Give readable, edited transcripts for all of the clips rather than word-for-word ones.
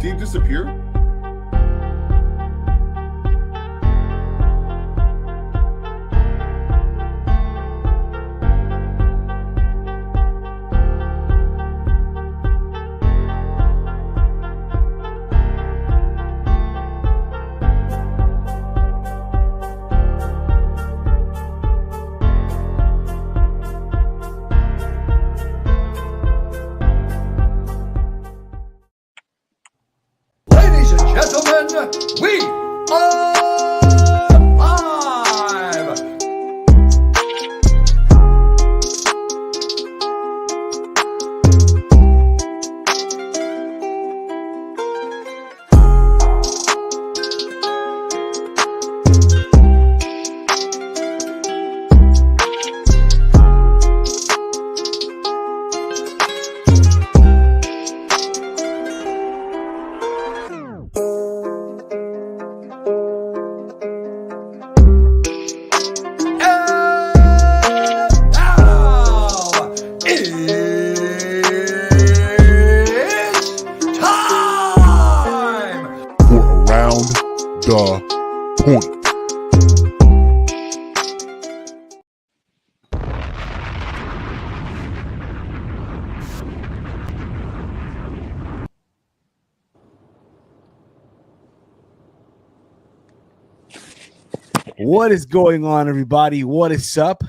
Steve disappear? Gentlemen, we are live! Point. What is going on, everybody? What is up?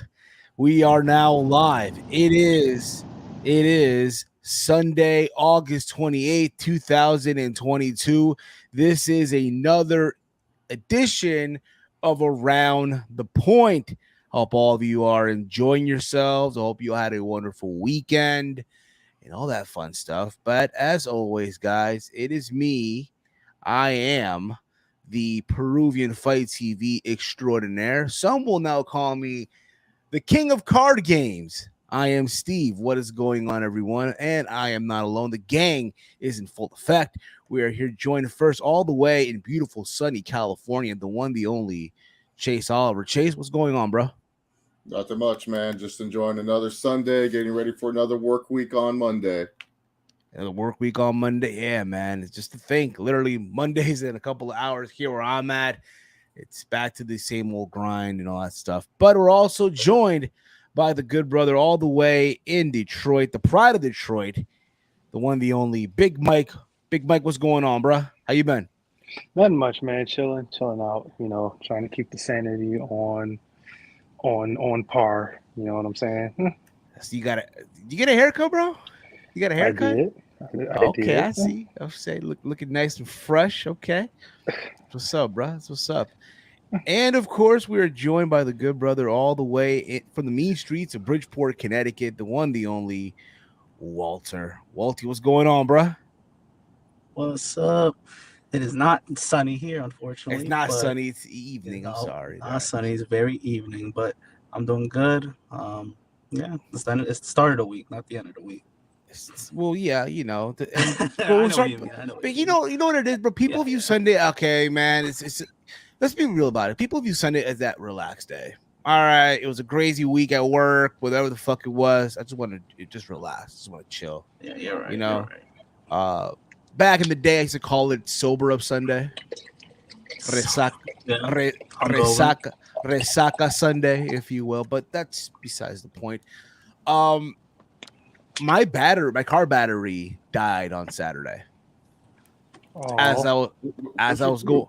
We are now live. It is Sunday, August 28th, 2022. This is another edition of Around the Point. Hope all of you are enjoying yourselves. I hope you had a wonderful weekend and all that fun stuff. But as always, guys, it is me. I am the Peruvian Fight TV extraordinaire. Some will now call me the King of Card Games. I am Steve. What is going on, everyone? And I am not alone. The gang is in full effect. We are here joined first all the way in beautiful, sunny California, the one, the only Chase Oliver. Chase, what's going on, bro? Nothing much, man. Just enjoying another Sunday, getting ready for another work week on Monday. And the work week on Monday. Yeah, man. It's just to think. Literally, Mondays in a couple of hours here where I'm at. It's back to the same old grind and all that stuff. But we're also joined by the good brother all the way in Detroit, the pride of Detroit, the one, the only Big Mike. Big Mike, what's going on, bro? How you been? Nothing much, man. Chilling out. Trying to keep the sanity on par. You know what I'm saying? So you get a haircut, bro? You got a haircut? I did. I see. I'll say looking nice and fresh. Okay. What's up, bro? That's what's up. And of course, we are joined by the good brother all the way from the mean streets of Bridgeport, Connecticut, the one, the only Walter. Walty, what's going on, bro? What's up? It is not sunny here, unfortunately. It's not sunny. It's evening. I'm sorry. Not sunny. It's very evening, but I'm doing good. Yeah, it's the start of the week, not the end of the week. Well, yeah, you know. But you know what it is, bro. People view Sunday. Okay, man. It's. Let's be real about it. People view Sunday as that relaxed day. All right, it was a crazy week at work, whatever the fuck it was. I just want to just relax. Just want to chill. Yeah, you're right. You know. You're right. Back in the day, I used to call it sober up Sunday. Resaca Sunday, if you will. But that's besides the point. My car battery died on Saturday. As I was going.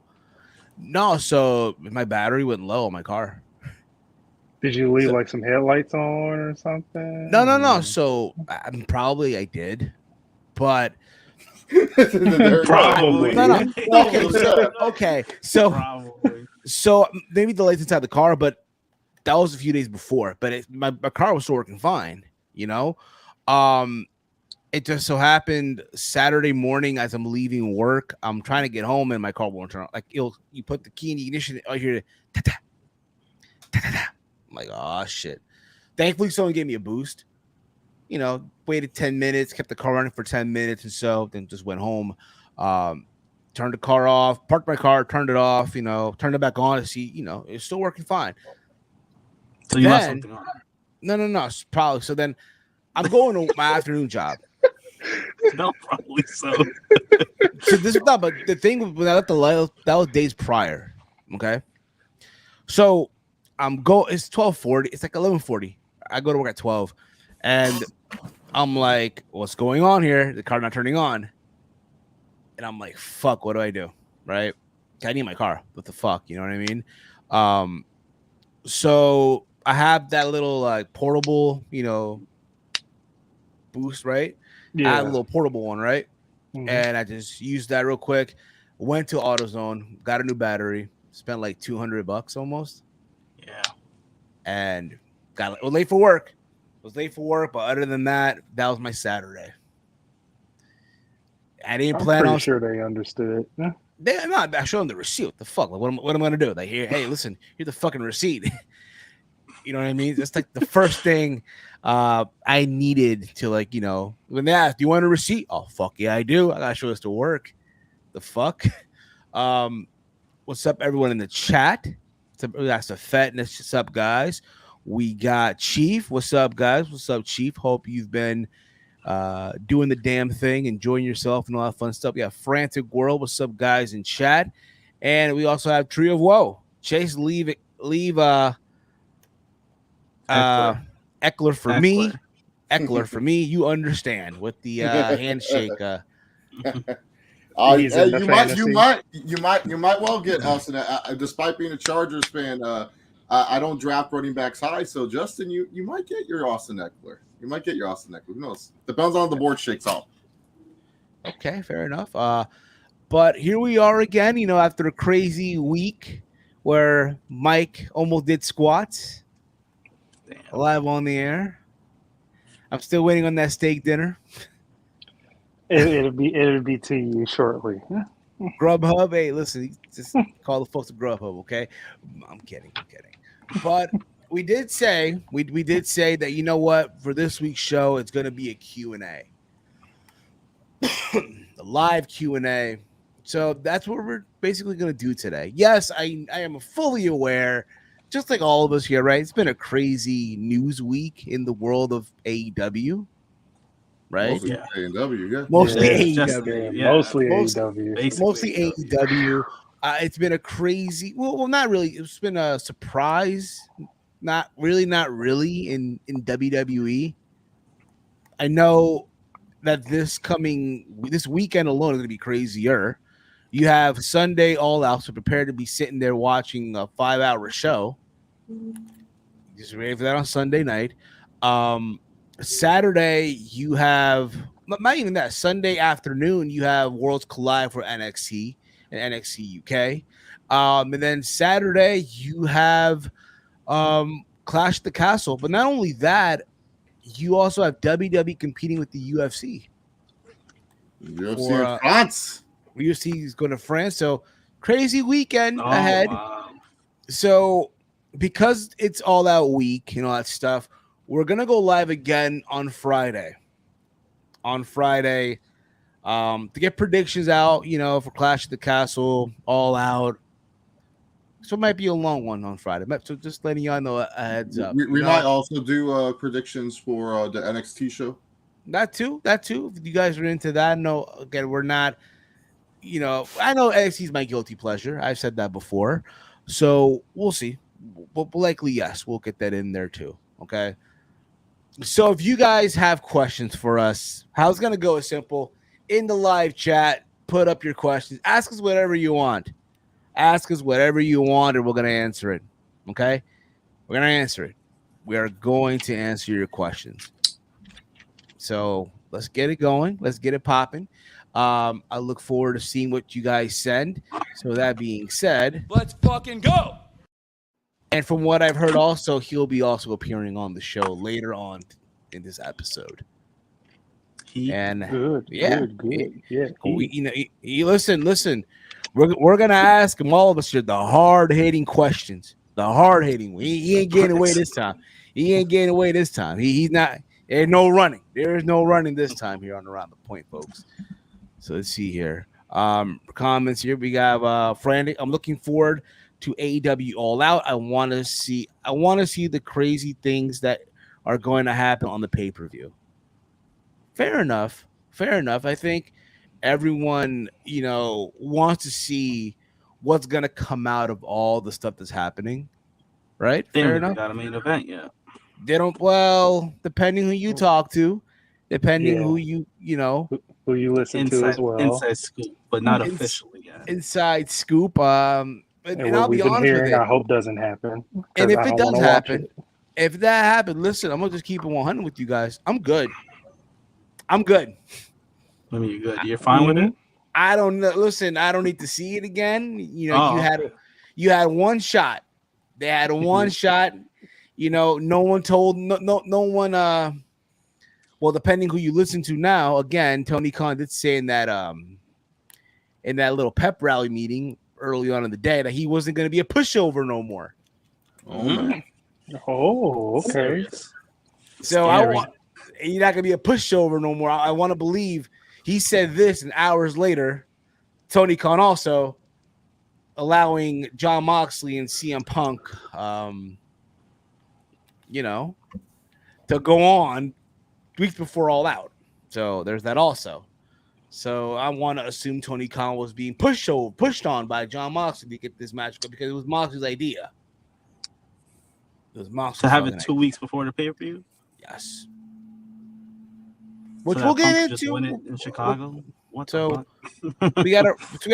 No, so my battery went low on my car. Did you leave like some headlights on or something? No. So I did, but probably. No. Okay. So maybe the lights inside the car, but that was a few days before. But my car was still working fine, you know. It just so happened Saturday morning as I'm leaving work, I'm trying to get home and my car won't turn on. Like you put the key in the ignition, I hear ta-ta, ta-ta-ta. I'm like, oh shit. Thankfully, someone gave me a boost. You know, waited 10 minutes, kept the car running for 10 minutes and so, then just went home. Turned the car off, parked my car, turned it off, turned it back on to see, it's still working fine. So you left something on? No, probably. So then I'm going to my afternoon job. No, probably so. So this is not, but the thing when I left the light, that was days prior. Okay. So it's 12:40. It's like 11:40. I go to work at 12. And I'm like, what's going on here? The car not turning on. And I'm like, fuck, what do I do? Right? I need my car. What the fuck? You know what I mean? So I have that little like portable, boost, right? I had a little portable one, right? Mhm. And I just used that real quick. Went to AutoZone, got a new battery, spent like $200 almost. Yeah. And was late for work. But other than that, that was my Saturday. I didn't I'm plan pretty on. sure they understood. Yeah. I showed them the receipt. What the fuck? Like, what am I gonna do? Like, hey, listen, here's the fucking receipt. You know what I mean? That's like the first thing I needed to, like, when they asked, do you want a receipt? Oh, fuck yeah, I do. I gotta show this to work. The fuck? What's up, everyone in the chat? That's the Fatness. What's up, guys? We got Chief. What's up, guys? What's up, Chief? Hope you've been doing the damn thing, enjoying yourself and all that fun stuff. We got Frantic World. What's up, guys, in chat? And we also have Tree of Woe. Chase, leave Eckler for me. Eckler for me. You understand with the handshake. He's in the you fantasy. might well get Austin. Despite being a Chargers fan, I don't draft running backs high. So Justin, you might get your Austin Eckler. Who knows? Depends on how the board shakes out. Okay, fair enough. But here we are again, after a crazy week where Mike almost did squats. Damn. Live on the air. I'm still waiting on that steak dinner. It'll be to you shortly. Grubhub, hey, listen, just call the folks at Grubhub, okay? I'm kidding. But we did say that, you know what, for this week's show, it's going to be a Q&A. A live Q&A. So that's what we're basically going to do today. Yes, I am fully aware, just like all of us here, right? It's been a crazy news week in the world of AEW, right? Mostly AEW, yeah. Mostly AEW. Mostly AEW. Basically Mostly AEW. It's been a crazy, well, not really. It's been a surprise. Not really in WWE. I know that this weekend alone is going to be crazier. You have Sunday All Out, so prepare to be sitting there watching a 5-hour show. Just ready for that on Sunday night. Saturday, you have, not even that, Sunday afternoon, you have Worlds Collide for NXT and NXT UK. And then Saturday, you have Clash at the Castle. But not only that, you also have WWE competing with the UFC. UFC in France. UFC is going to France. So crazy weekend ahead. Wow. So because it's all out week and all that stuff, we're going to go live again on Friday. To get predictions out, for Clash at the Castle, All Out. So it might be a long one on Friday. So just letting y'all know a heads up. We might also do predictions for the NXT show. That too. If you guys are into that, no, again, we're not, I know NXT is my guilty pleasure. I've said that before. So we'll see. But likely, yes, we'll get that in there too. Okay. So if you guys have questions for us, how it's going to go is simple. In the live chat, put up your questions. Ask us whatever you want. And we're going to answer it. Okay? We're going to answer it. We are going to answer your questions. So let's get it going. Let's get it popping. I look forward to seeing what you guys send. So that being said, Let's fucking go. And from what I've heard also, he'll be also appearing on the show later on in this episode. Good. Listen. We're gonna ask him, all of us here, the hard-hitting questions. He ain't getting away this time. He's not. There's no running. There is no running this time here on Around the Point, folks. So let's see here. Comments here. We got Frantic. I'm looking forward to AEW All Out. I want to see the crazy things that are going to happen on the pay-per-view. Fair enough. I think everyone, wants to see what's gonna come out of all the stuff that's happening. Right? They Fair don't even enough. got a main event yet. They don't. Well, depending who you talk to, depending Yeah. who Who you listen to as well. Inside scoop, but not ins- officially yet. inside scoop. And And what I'll be we've been honest with hearing, it. I hope doesn't happen. And Because if I it don't does want to watch happen, it. if that happens, listen, I'm gonna just keep it 100 with you guys. I'm good. I'm good. I mean, you're good. You're fine with it. I don't know. Listen, I don't need to see it again. Oh, you had one shot. They had one shot. No one told no one. Well, depending who you listen to now, again, Tony Khan did say in that little pep rally meeting early on in the day that he wasn't going to be a pushover no more. Oh man. Oh, okay. Serious. So Scary. You're not going to be a pushover no more. I want to believe he said this, and hours later, Tony Khan also allowing John Moxley and CM Punk, to go on weeks before All Out. So there's that also. So I want to assume Tony Khan was being pushed on by John Moxley to get this match because it was Moxley's idea. It was Moxley's To have it fucking 2 weeks before the pay-per-view. Yes. Which So we'll that get Punk just win into. it in Chicago. What the So fuck? we got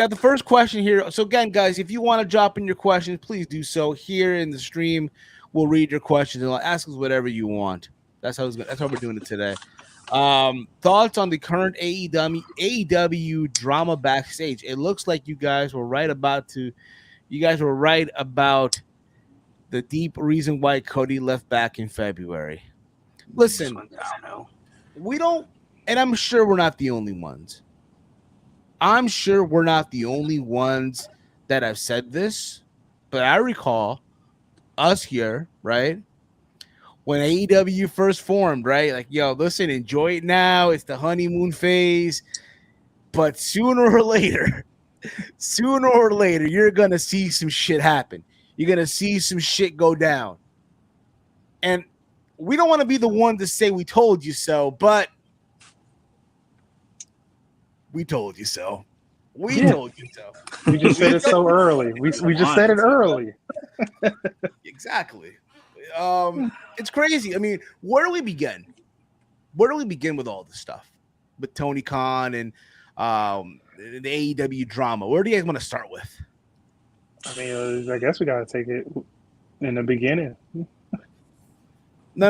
the first question here. So again, guys, if you want to drop in your questions, please do so here in the stream. We'll read your questions and ask us whatever you want. That's how we're doing it today. Thoughts on the current AEW drama backstage? It looks like you guys were right about the deep reason why Cody left back in February. Listen, we don't, and I'm sure we're not the only ones. I'm sure we're not the only ones that have said this, but I recall us here, right? When AEW first formed, right? Like, yo, listen, enjoy it now. It's the honeymoon phase. But sooner or later, you're going to see some shit happen. You're going to see some shit go down. And we don't want to be the one to say we told you so, but we told you so. We told you so. We just said it so early. We just said it early. Exactly. It's crazy. I mean, where do we begin? Where do we begin with all this stuff? With Tony Khan and the AEW drama. Where do you guys want to start with? I mean, I guess we got to take it in the beginning. No.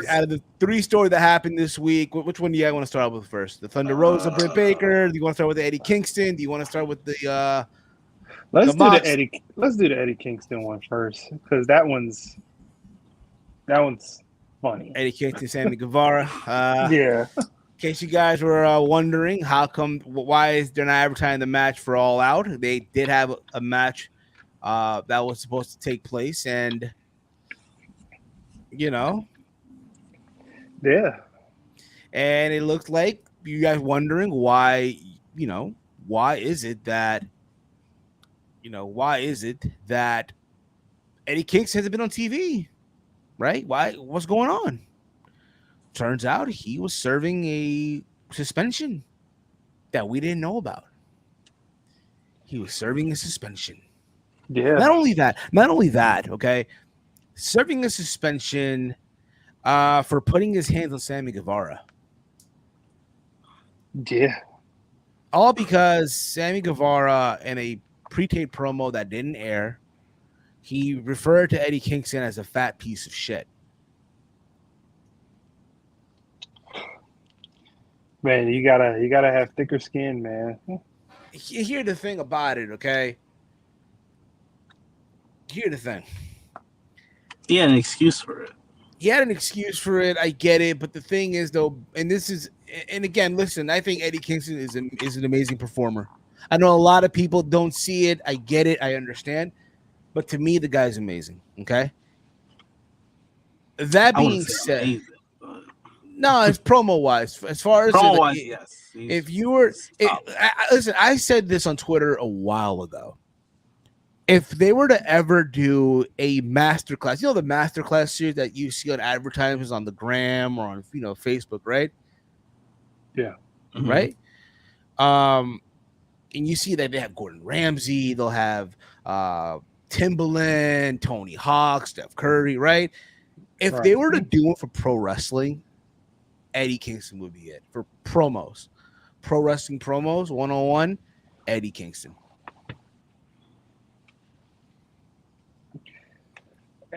Out of the three stories that happened this week, which one do you guys want to start with first? The Thunder Rosa, Britt Baker? Do you want to start with the Eddie Kingston? Do you want to start with the Let's do the Eddie Kingston one first, because that one's funny. Eddie Kingston, Sammy Guevara? Yeah. In case you guys were wondering, why is they're not advertising the match for All Out? They did have a match that was supposed to take place, and Yeah. and it looks like you guys wondering why is it that Eddie Kingston hasn't been on TV, right? What's going on? Turns out he was serving a suspension that we didn't know about. He was serving a suspension. Yeah. Not only that, okay? Serving a suspension for putting his hands on Sammy Guevara. Yeah. All because Sammy Guevara, in a pre-tape promo that didn't air, he referred to Eddie Kingston as a fat piece of shit. Man, you gotta have thicker skin, man. Here's the thing about it, okay? Here's the thing. He had an excuse for it. I get it, but the thing is, though, and again, listen, I think Eddie Kingston is an amazing performer. I know a lot of people don't see it. I get it. I understand. But to me, the guy's amazing. Okay. That being said, amazing, no, it's promo wise. As far as yes. If you were, listen, I said this on Twitter a while ago. If they were to ever do a masterclass, the masterclass series that you see on advertisements on the gram or on Facebook, right? Yeah. Right. And you see that they have Gordon Ramsay, they'll have Timberland, Tony Hawk, Steph Curry, right? If they were to do it for pro wrestling, Eddie Kingston would be it. For promos, pro wrestling promos, 101, Eddie Kingston.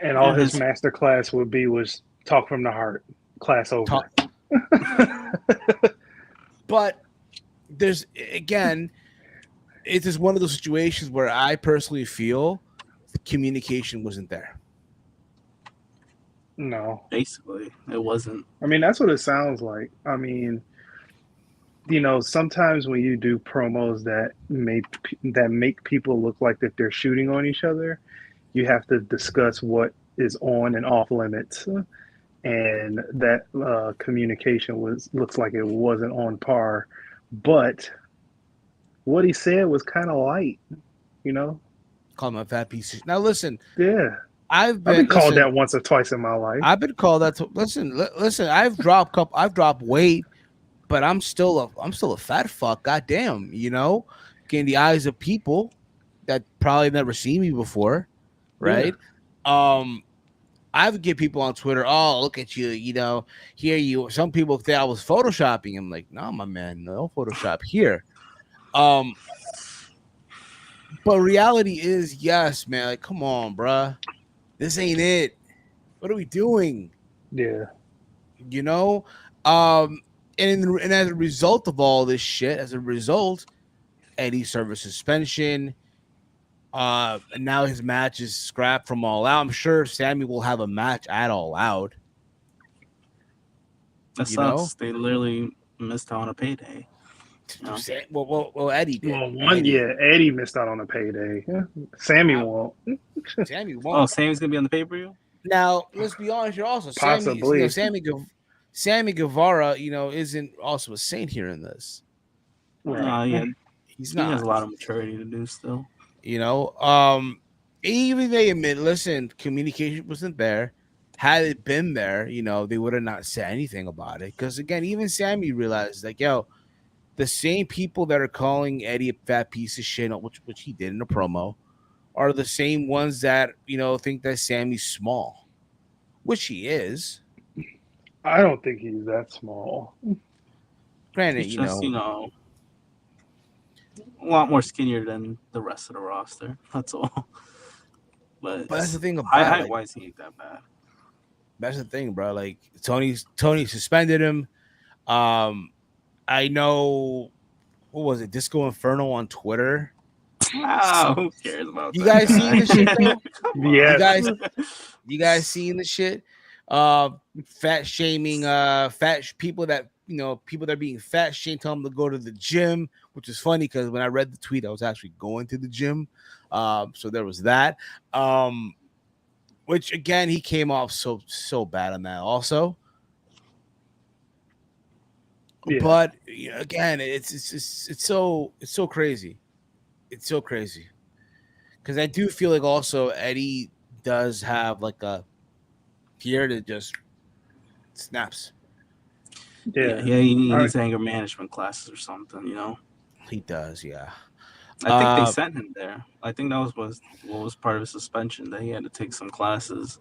And all his master class would be was talk from the heart. Class over. But there's, again, it's just one of those situations where I personally feel the communication wasn't there. No. Basically, it wasn't. I mean, that's what it sounds like. I mean, you know, sometimes when you do promos that make people look like that they're shooting on each other, you have to discuss what is on and off limits. And that communication looks like it wasn't on par. But what he said was kind of light, you know? Call him a fat piece of... Now, listen. Yeah. I've been called that once or twice in my life. I've been called that. Listen. I've dropped weight, but I'm still a fat fuck. Goddamn, you know, in the eyes of people that probably never seen me before, right? Yeah. I would get people on Twitter. Oh, look at you, you know. Here you. Some people think I was photoshopping. I'm like, no, my man, no Photoshop here. But reality is, yes, man. Like, come on, bruh. This ain't it. What are we doing? Yeah. You know? And as a result of all this shit, Eddie served a suspension. And now his match is scrapped from All Out. I'm sure Sami will have a match at All Out. That sucks. They literally missed out on a payday. No. Well, Eddie did. Eddie missed out on a payday. Yeah. Sami won't. Sammy won't. Oh, Sammy's gonna be on the pay-per-view? Now, let's be honest here also. Possibly. Sammy Guevara, you know, isn't also a saint here in this. Yeah. He's not. He has a lot of maturity to do still. You know, even they admit, listen, communication wasn't there. Had it been there, you know, they would have not said anything about it. Because again, even Sami realized, like, yo, the same people that are calling Eddie a fat piece of shit, which he did in a promo, are the same ones that, you know, think that Sami's small, which he is. I don't think he's that small. Granted, he's just, you know, a lot more skinnier than the rest of the roster. That's all. But that's the thing about height-wise, he ain't that bad. That's the thing, bro. Like Tony suspended him. I know, what was it? Disco Inferno on Twitter. Who cares about you guys seeing the shit? Yeah. You guys seeing the shit? Fat shaming, fat people that, you know, people that are being fat shamed, tell them to go to the gym, which is funny because when I read the tweet, I was actually going to the gym. So there was that. Which again, he came off so bad on that also. Yeah. But again, it's so crazy. It's so crazy because I do feel like also Eddie does have like a here that just snaps. Yeah, he needs anger management classes or something, you know. He does, yeah. I think they sent him there. I think that was what was part of his suspension, that he had to take some classes.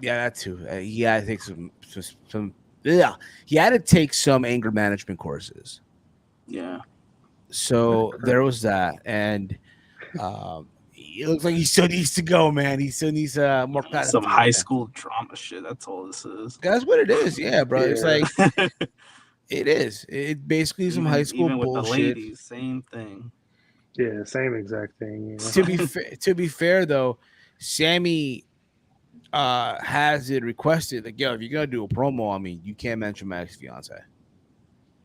Yeah, that too. He had to take some. Yeah, he had to take some anger management courses. Yeah. So there was that, and it looks like he still needs to go, man. He still needs more some high school drama shit. That's all this is. That's what it is, yeah, bro. Yeah. It's like it is. It basically is some high school even with bullshit. The ladies, same thing. Yeah, same exact thing. Yeah. To be fair though, Sami has it requested like, yo, if you're gonna do a promo on me, you can't mention my ex-fiance.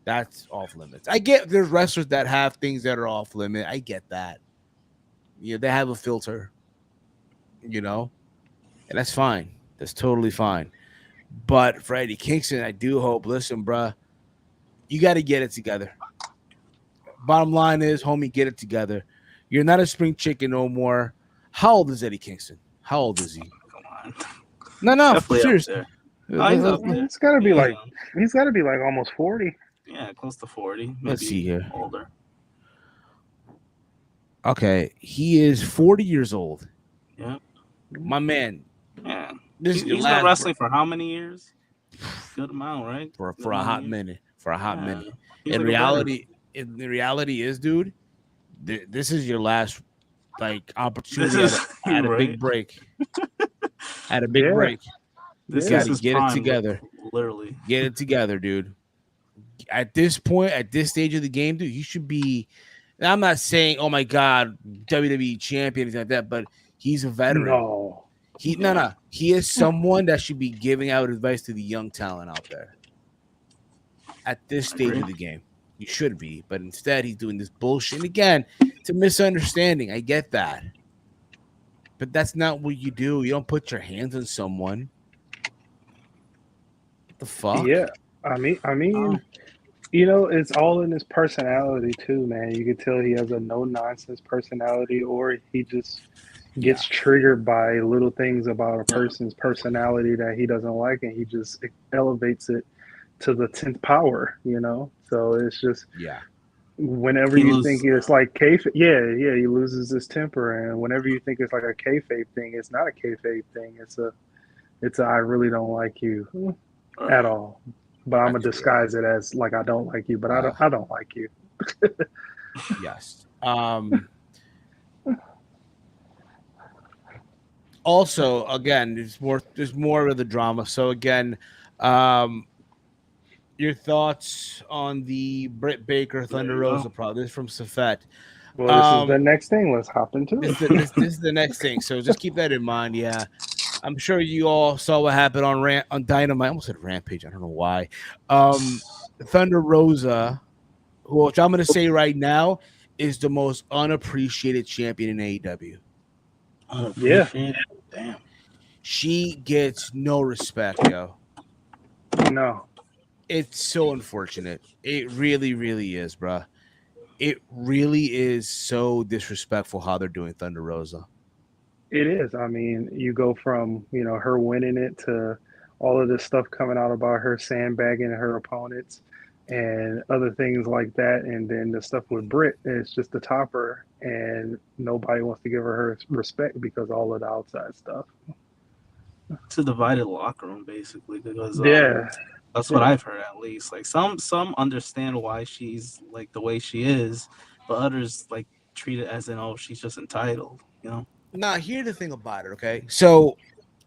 That's off limits. I get there's wrestlers that have things that are off limit. I get that. You know, they have a filter, you know, and that's fine. That's totally fine. But for Eddie Kingston, I do hope, listen, bruh, you got to get it together. Bottom line is, homie, get it together. You're not a spring chicken no more. How old is Eddie Kingston? How old is he? Come on. No, seriously. He's got to be like almost 40. Yeah, close to 40. Maybe Let's see here. older. Okay, he is 40 years old. Yeah. My man. Yeah. This is your He's been last wrestling for how many years? Good amount, right? for Good a amount of hot years. minute. For a hot Yeah. minute. He's In like a veteran. reality, the reality is, dude, this is your last like opportunity This is at a right. big break. At a big Yeah. break. This You is gotta his get prime, it together. literally. Get it together, dude. At this point, at this stage of the game, dude, you should be. And I'm not saying, oh my God, WWE champion, anything like that, but he's a veteran. No. No. He is someone that should be giving out advice to the young talent out there. At this stage of the game, you should be, but instead he's doing this bullshit. And again, it's a misunderstanding. I get that, but that's not what you do. You don't put your hands on someone. What the fuck? Yeah. I mean, you know, it's all in his personality too, man. You can tell he has a no nonsense personality, or he just gets triggered by little things about a person's personality that he doesn't like, and he just elevates it to the 10th power, you know? So it's just, whenever you think it's like kayfabe, he loses his temper. And whenever you think it's like a kayfabe thing, it's not a kayfabe thing. It's a I really don't like you at all. But I'm gonna disguise it as like I don't like you, but I don't like you. Yes. Also, again, there's more of the drama. So again, your thoughts on the Britt Baker Thunder Rosa problem? This is from Safet. Well, this is the next thing. Let's hop into it. This is the next thing. So just keep that in mind. Yeah. I'm sure you all saw what happened on Dynamite. I almost said Rampage. I don't know why. Thunder Rosa, which I'm going to say right now, is the most unappreciated champion in AEW. Yeah. Damn. She gets no respect, yo. No. It's so unfortunate. It really, really is, bruh. It really is so disrespectful how they're doing Thunder Rosa. It is. I mean, you go from, you know, her winning it to all of this stuff coming out about her sandbagging her opponents and other things like that. And then the stuff with Britt is just the topper, and nobody wants to give her respect because all of the outside stuff. It's a divided locker room, basically, because that's what I've heard, at least. Like some understand why she's like the way she is, but others like treat it as in, oh, she's just entitled, you know. Now, here's the thing about it, okay? So,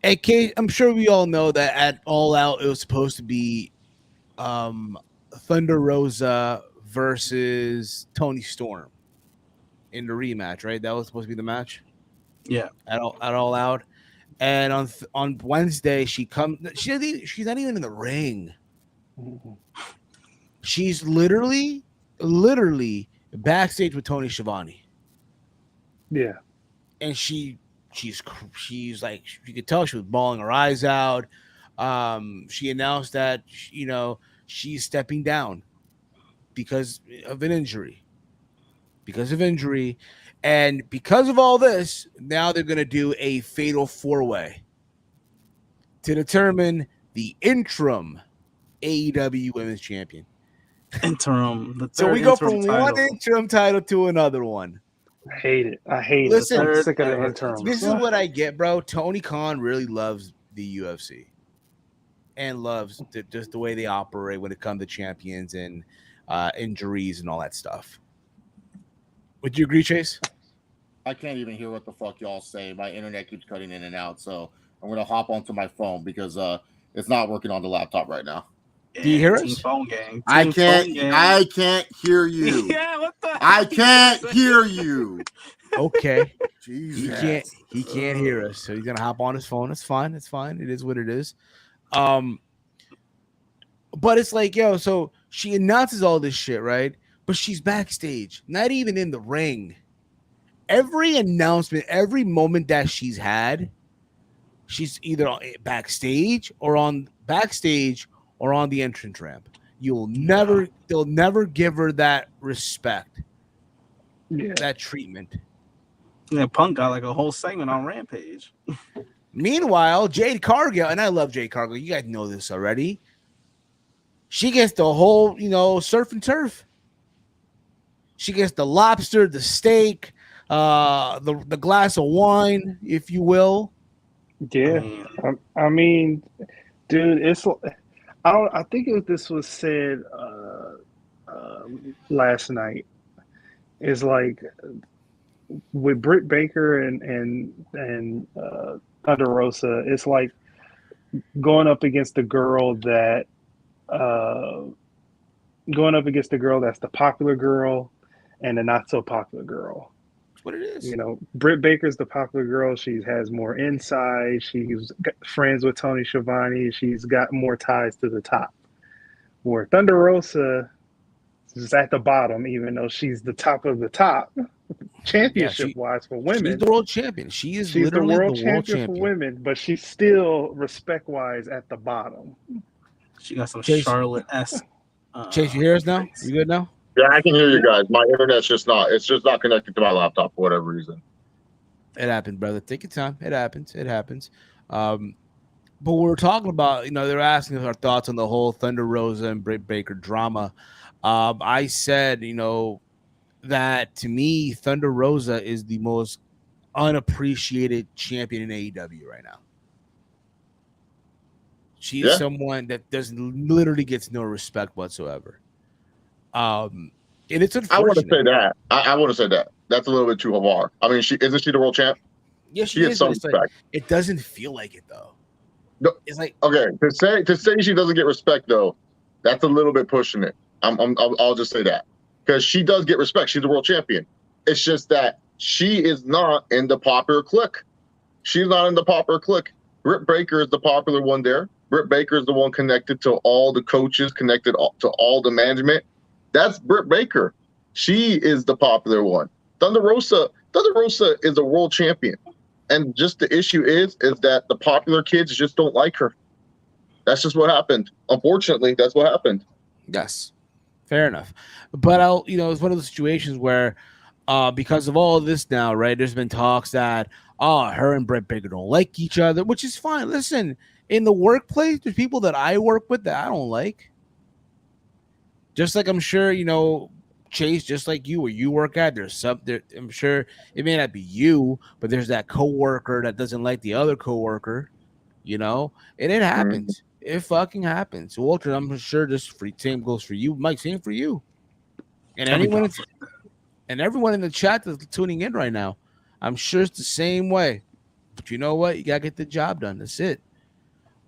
I'm sure we all know that at All Out, it was supposed to be Thunder Rosa versus Toni Storm in the rematch, right? That was supposed to be the match? Yeah. At All Out. And on Wednesday, she's not even in the ring. She's literally backstage with Tony Schiavone. Yeah. And she's like, you could tell she was bawling her eyes out. She announced that, you know, she's stepping down because of injury. And because of all this, now they're going to do a fatal 4-way to determine the interim AEW Women's Champion. Interim. So we go from one interim title to another one. I hate it. Listen, I'm sick of the interim. This is what I get, bro. Tony Khan really loves the UFC and loves just the way they operate when it comes to champions and injuries and all that stuff. Would you agree, Chase? I can't even hear what the fuck y'all say. My internet keeps cutting in and out, so I'm gonna hop onto my phone because it's not working on the laptop right now. Do you hear us? Phone gang. I can't hear you. Yeah, what the? I can't hear you. Okay. Jesus. He can't hear us, so he's gonna hop on his phone. It's fine. It is what it is. But it's like, yo, so she announces all this shit, right? But she's backstage, not even in the ring. Every announcement, every moment that she's had, she's either backstage or on the entrance ramp. They'll never give her that respect, that treatment. Yeah, Punk got like a whole segment on Rampage. Meanwhile, Jade Cargill, and I love Jade Cargill. You guys know this already. She gets the whole, surf and turf. She gets the lobster, the steak, the glass of wine, if you will. Yeah, I mean, dude, it's I think this was said last night. It's like with Britt Baker and Thunder Rosa, it's like going up against the girl that uh, going up against the girl that's the popular girl and the not so popular girl. That's what it is. You know, Britt Baker's the popular girl. She has more insight. She's friends with Tony Schiavone. She's got more ties to the top. Where Thunder Rosa is at the bottom, even though she's the top of the top, championship-wise for women. She's the world champion. She's literally the world champion for women, but she's still respect-wise at the bottom. She got some Charlotte-esque. Chase, you hear us now? You good now? Yeah, I can hear you guys. My internet's just not connected to my laptop for whatever reason. It happened, brother. Take your time. It happens. But we're talking about, they're asking us our thoughts on the whole Thunder Rosa and Britt Baker drama. I said, that to me, Thunder Rosa is the most unappreciated champion in AEW right now. She's someone that literally gets no respect whatsoever. And it's unfortunate. I want to say that. I want to say that. That's a little bit too hard. I mean, isn't she the world champ? Yeah, she is. Some respect. Like, it doesn't feel like it though. No, it's like okay to say she doesn't get respect though. That's a little bit pushing it. I'll just say that because she does get respect. She's the world champion. It's just that she is not in the popular clique. She's not in the popular clique. Britt Baker is the popular one there. Britt Baker is the one connected to all the coaches, connected to all the management. That's Britt Baker. She is the popular one. Thunder Rosa is a world champion. And just the issue is that the popular kids just don't like her. That's just what happened. Unfortunately, that's what happened. Yes. Fair enough. But it's one of those situations where because of all of this now, right, there's been talks that her and Britt Baker don't like each other, which is fine. Listen, in the workplace, there's people that I work with that I don't like. Just like I'm sure, Chase, just like you, where you work at, I'm sure it may not be you, but there's that coworker that doesn't like the other coworker, and it happens. It fucking happens. Walter, I'm sure this same goes for you. Mike, same for you. And everyone in the chat that's tuning in right now, I'm sure it's the same way. But you know what? You gotta get the job done. That's it.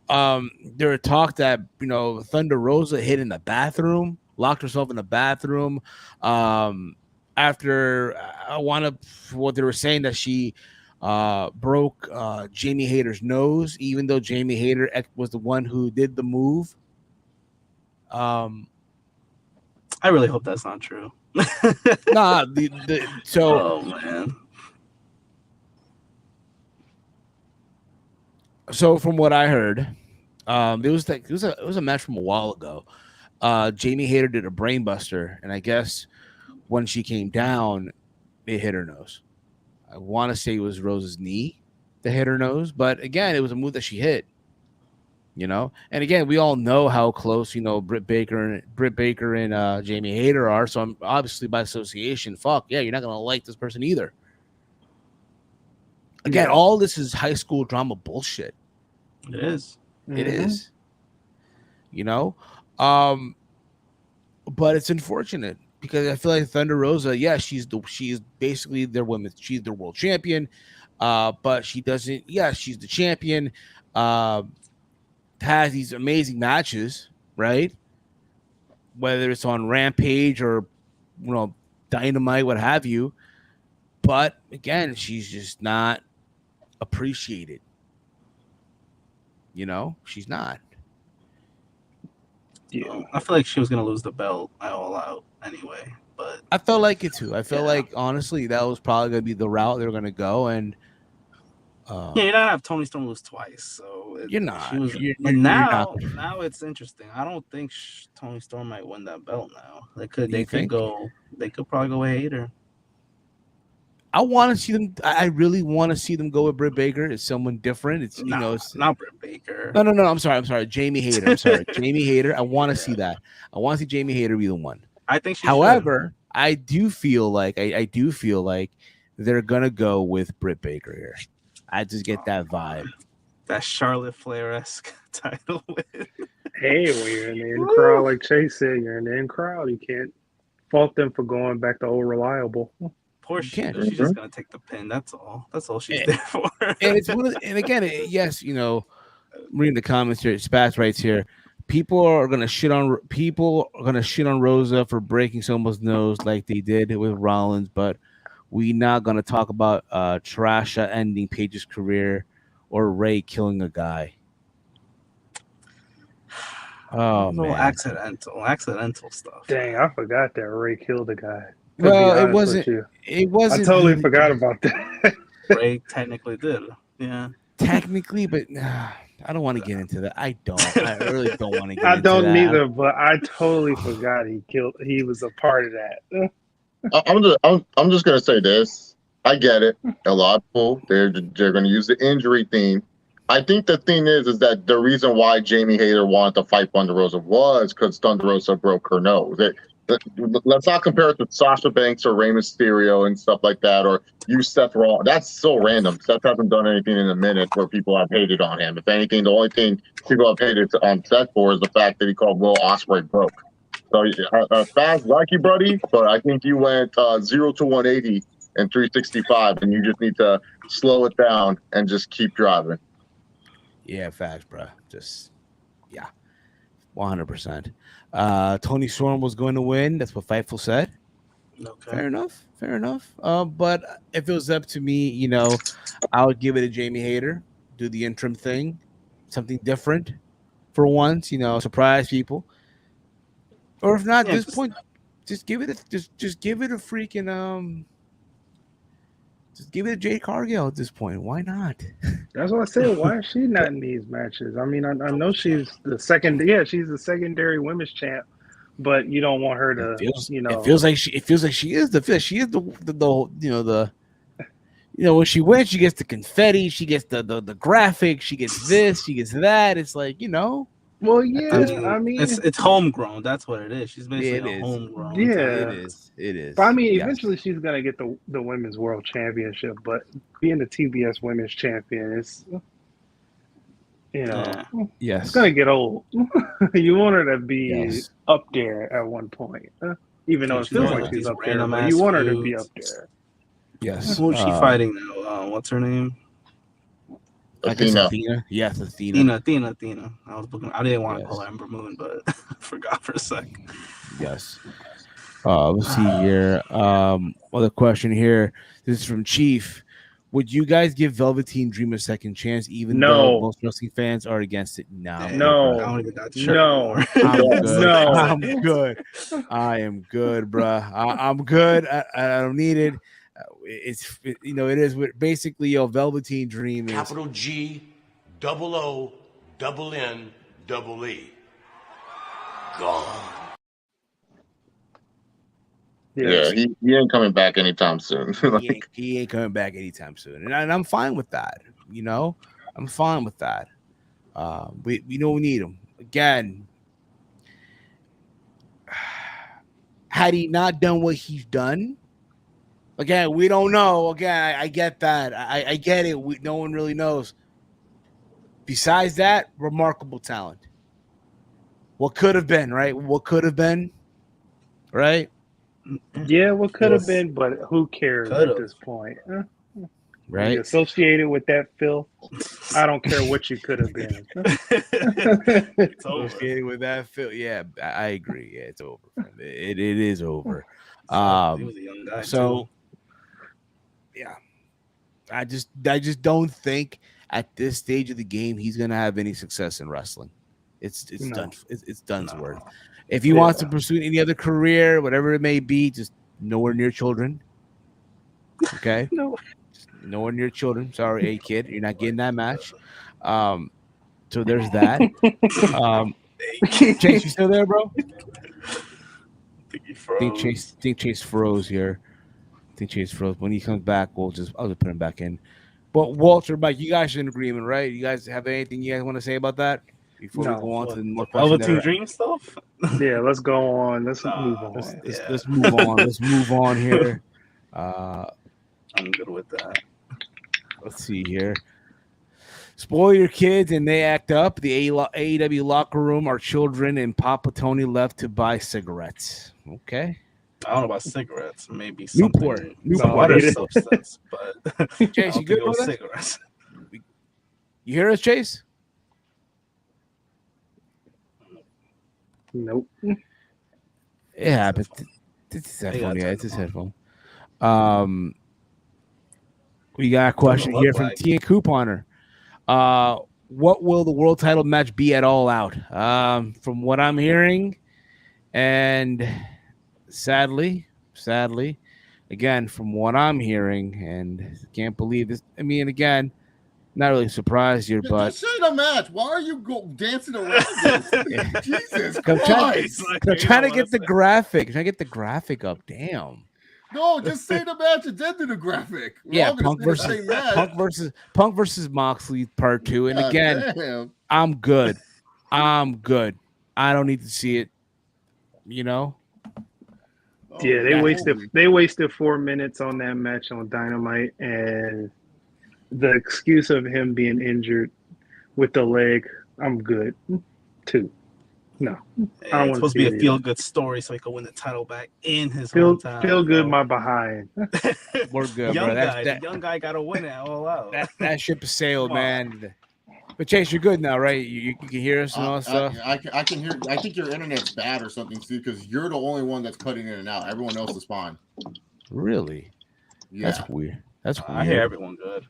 There were talk that Thunder Rosa hid in the bathroom, locked herself in the bathroom. After what they were saying that she broke Jamie Hayter's nose, even though Jamie Hayter was the one who did the move. I really hope that's not true. Oh man. So from what I heard, it was a match from a while ago. Jamie Hayter did a brainbuster, and I guess when she came down, it hit her nose. I want to say it was Rose's knee that hit her nose, but again, it was a move that she hit. And again, we all know how close Britt Baker and Jamie Hayter are. So I'm obviously by association, you're not gonna like this person either. Again, all this is high school drama bullshit. It is. It is. But it's unfortunate because I feel like Thunder Rosa, she's basically their women's, she's their world champion. But she doesn't, she's the champion. Has these amazing matches, right? Whether it's on Rampage or Dynamite, what have you. But again, she's just not appreciated. She's not. Yeah, I feel like she was gonna lose the belt All Out anyway. But I felt like it too. I felt like honestly that was probably gonna be the route they were gonna go. And you're not gonna have Toni Storm lose twice, so you're not. Now it's interesting. I don't think Toni Storm might win that belt now. They could probably go with Hayter. I want to see them. I really want to see them go with Britt Baker. It's someone different. It's it's not Britt Baker. No. I'm sorry. Jamie Hayter. I'm sorry, Jamie Hayter. I want to see that. I want to see Jamie Hayter be the one. I think she. However, I do feel like they're gonna go with Britt Baker here. I just get that vibe. That Charlotte Flair-esque title win. Hey, when you're in the in crowd, like Chase said, you're in the in crowd. You can't fault them for going back to old reliable. Poor shit. She's just gonna take the pin. That's all. That's all she's there for. And it's and again, yes, reading the comments here, Spats writes here. People are gonna shit on Rosa for breaking someone's nose like they did with Rollins, but we're not gonna talk about Trasha ending Paige's career or Ray killing a guy. Oh man, accidental stuff. Dang, I forgot that Ray killed a guy. Well, it wasn't. I totally forgot about that. Ray technically did. Yeah. Technically, but I don't want to get into that. I really don't want to get into that. I don't neither, but I totally forgot he was a part of that. I'm just gonna say this. I get it. A lot of people they're gonna use the injury theme. I think the thing is that the reason why Jamie Hayter wanted to fight Thunder Rosa was because Thunder Rosa broke her nose. Let's not compare it to Sasha Banks or Rey Mysterio and stuff like that, or Seth Rollins. That's so random. Seth hasn't done anything in a minute where people have hated on him. If anything, the only thing people have hated on Seth for is the fact that he called Will Ospreay broke. So fast, like you, buddy, but I think you went 0 to 180 and 365, and you just need to slow it down and just keep driving. Yeah, facts, bro. Just 100%. Tony Storm was going to win. That's what Fightful said. Okay. Fair enough. But if it was up to me, I would give it to Jamie Hayter. Do the interim thing, something different for once. Surprise people. Or if not, at this point, just give it a freaking just give it to Jade Cargill at this point. Why not? That's what I said. Why is she not in these matches? I mean, I know she's the second. Yeah, she's the secondary women's champ, but you don't want her to. It feels like she is the when she wins, she gets the confetti, she gets the graphic, she gets this, she gets that. It's like Well, yeah, I mean it's homegrown. That's what it is. She's basically homegrown. Yeah, it is. But I mean, eventually she's gonna get the women's world championship. But being the TBS women's champion is, it's gonna get old. You want her to be up there at one point, even though it feels like she's up there. But you want her to be up there. Yes. Who's she fighting now? What's her name? Athena. Yes, Athena. Athena. I didn't want to call her Ember Moon, but I forgot for a sec. Yes. Let's see here. Other question here. This is from Chief. Would you guys give Velveteen Dream a second chance, even though most wrestling fans are against it? No. I don't even got the shirt anymore. I'm good. I am good, bruh. I'm good. I don't need it. It is basically Velveteen Dream is capital G, double O, double N, double E. Gone. Yeah, he ain't coming back anytime soon. he ain't coming back anytime soon, and I'm fine with that. I'm fine with that. We need him again. Had he not done what he's done. Again, we don't know. Again, I get that. I get it. No one really knows. Besides that, remarkable talent. What could have been, right? What could have been, right? Yeah, what could have been, but who cares at this point? Right? You're associated with that filth. I don't care what you could have been. It's associated with that filth. Yeah, I agree. Yeah, it's over. It is over. He was a young guy. So. Yeah, I just don't think at this stage of the game he's gonna have any success in wrestling. It's done. It's done's worth. If he wants to pursue any other career, whatever it may be, just nowhere near children. Okay, nowhere near children. Sorry, hey kid, you're not getting that match. So there's that. Chase, you still there, bro? I think he froze. Think Chase froze here. I think Chase froze. When he comes back, I'll just put him back in. But Walter, Mike, you guys are in agreement, right? You guys have anything you guys want to say about that before we No. go on to the more Velveteen questions? Dream stuff. Yeah, let's go on. Let's move on. Let's move on. Let's move on here. I'm good with that. Let's see here. Spoil your kids and they act up. The AEW locker room are children, and Papa Tony left to buy cigarettes. Okay. I don't know about cigarettes. Maybe something Newport. other substance, but Chase, you good with cigarettes? You hear us, Chase? Nope. It happens. It's his headphone. Yeah, it's his headphone. We got a question here from T and Couponer. What will the world title match be at All Out? From what I'm hearing, and sadly, again, from what I'm hearing, and can't believe this. I mean, again, not really surprised here, but just say the match. Why are you dancing around this? Jesus Christ! I'm trying to get the graphic. Trying to get the graphic up. Damn. No, just say the match and then do the graphic. Punk versus Moxley Part 2. And again, I'm good. I don't need to see it. You know. Yeah, they wasted 4 minutes on that match on Dynamite, and the excuse of him being injured with the leg, I'm good too. No, I don't it's supposed to be a feel-good story, so he can win the title back in his hometown. Feel good, my behind. We're good, bro. The young guy got to win it all out. That ship has sailed, man. But Chase, you're good now, right? You can hear us and all that stuff. I can hear. I think your internet's bad or something, Steve, because you're the only one that's cutting in and out. Everyone else is fine. Really? Yeah. That's weird. I hear everyone good.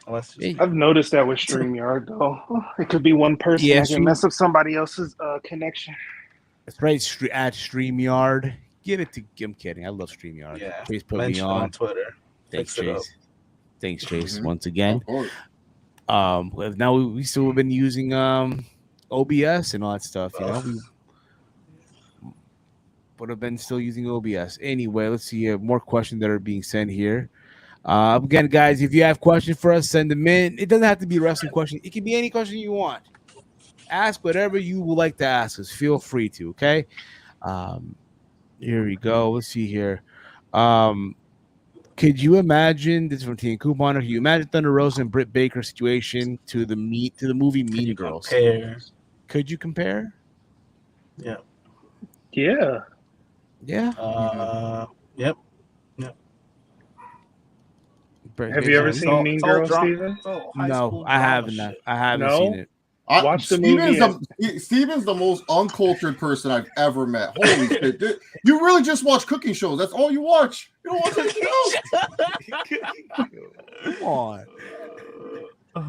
I've noticed that with StreamYard, though. It could be one person that can mess up somebody else's connection. That's right. At StreamYard. Give it to. I'm kidding. I love StreamYard. Yeah. Chase put me on Twitter. Thanks, Chase. Thanks, Chase. Once again. Now we still have been using OBS and all that stuff. You know, we would have been still using OBS. Anyway, let's see more questions that are being sent here. Again, guys, if you have questions for us, send them in. It doesn't have to be a wrestling question. It can be any question you want. Ask whatever you would like to ask us. Feel free to, okay? Here we go. Let's see here. Could you imagine, this is from T and Couponer, could you imagine Thunder Rosa and Britt Baker situation to the movie Mean Girls? Could you compare? Yeah. Yeah? Yep. Have you ever seen Mean Girls, Steven? No, I haven't. I haven't seen it. Watch the movie. Steven's the most uncultured person I've ever met. Holy shit. Dude, you really just watch cooking shows. That's all you watch. You don't watch anything else. Come on.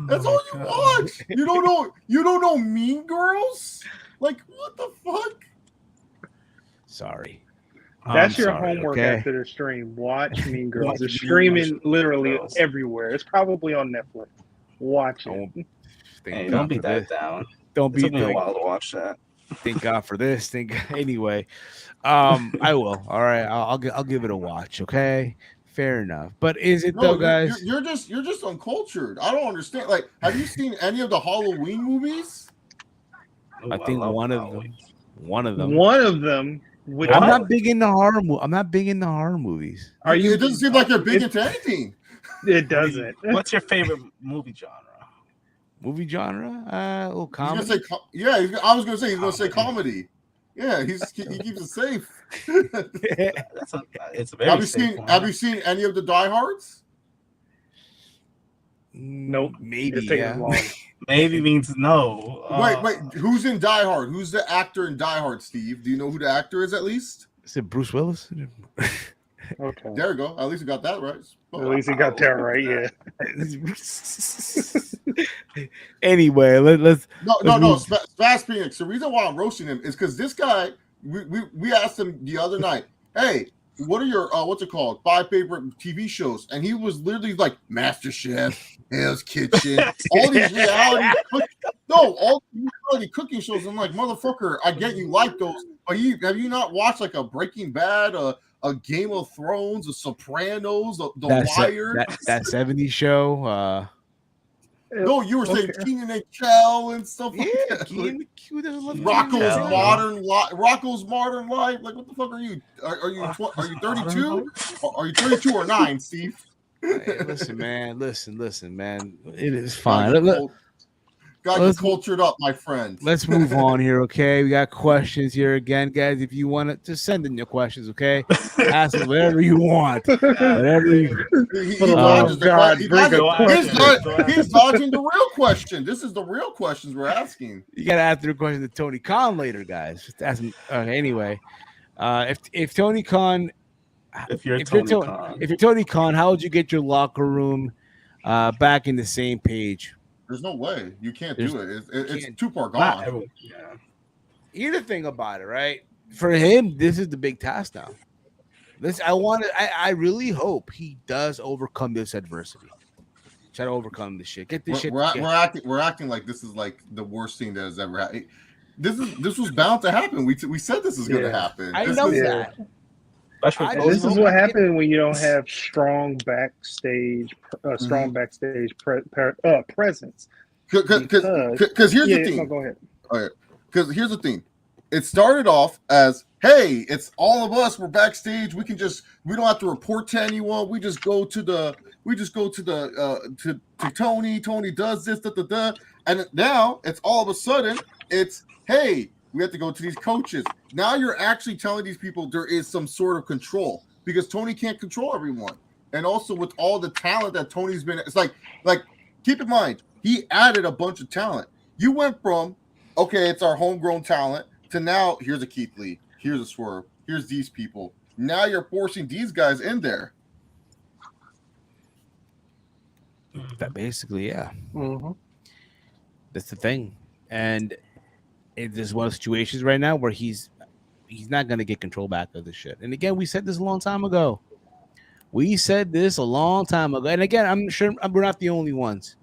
That's all you watch. You don't know Mean Girls? Like, what the fuck? Sorry. That's your homework after the stream. Watch Mean Girls. It's streaming literally everywhere. It's probably on Netflix. Watch it. Hey, don't be that down. Don't be a while to watch that. Thank God for this. Anyway, I will. All right, I'll give it a watch. Okay, fair enough. But is it though, guys? You're just uncultured. I don't understand. Like, have you seen any of the Halloween movies? I think one of them. One of them. I'm not big into horror. I'm not big into horror movies. Are you? It doesn't seem like you're big into anything. It doesn't. What's your favorite movie genre? Movie genre? A little comedy. I was gonna say he's gonna say comedy. Yeah, he keeps it safe. It's a very. Have you seen any of the Die Hards? Nope. Maybe. Maybe means no. Wait. Who's in Die Hard? Who's the actor in Die Hard, Steve? Do you know who the actor is at least? Is it Bruce Willis? Okay. There we go. At least you got that right. At least you got that right, yeah. Anyway, let's no. Fast Phoenix. The reason why I'm roasting him is because this guy, we asked him the other night, hey, what are your what's it called? 5 favorite TV shows? And he was literally like MasterChef, Hell's Kitchen, all these reality cooking shows. I'm like, motherfucker, I get you like those, but have you not watched like a Breaking Bad, a a Game of Thrones, a Sopranos, the Wire. That 70s show. No, you were saying Keenan and Kel and stuff like that. Keenan, Rocco's Modern Life. Like, what the fuck are you? Are you 32? Are you 32 or 9, Steve? Hey, listen, man. It is fine. Got you cultured up, my friend. Let's move on here, okay? We got questions here again, guys. If you want to, just send in your questions, okay? Ask whatever you want. Whatever you. He's dodging the real question. This is the real questions we're asking. You got to ask the question to Tony Khan later, guys. Just ask him. Okay, anyway, if Tony Khan, if you're Tony Khan, how would you get your locker room back in the same page? There's no way you can't do it. It's too far gone. Here's the thing about it, right? For him, this is the big task now. I really hope he does overcome this adversity. Try to overcome this shit. Get this shit. We're acting like this is like the worst thing that has ever happened. This was bound to happen. We said this is going to happen. I know that. This is what happened when you don't have strong backstage presence. Because here's the thing. No, go ahead. All right. Because here's the thing. It started off as, hey, it's all of us. We're backstage. We don't have to report to anyone. We just go to Tony. Tony does this, and now it's all of a sudden it's, hey, we have to go to these coaches. Now you're actually telling these people there is some sort of control because Tony can't control everyone. And also with all the talent that Tony's been, it's like keep in mind, he added a bunch of talent. You went from, okay, it's our homegrown talent to now here's a Keith Lee, here's a Swerve, here's these people. Now you're forcing these guys in there. That basically, yeah. Mm-hmm. That's the thing. And it's just one of the situations right now where he's not going to get control back of this shit. And again, we said this a long time ago. And again, I'm sure we're not the only ones.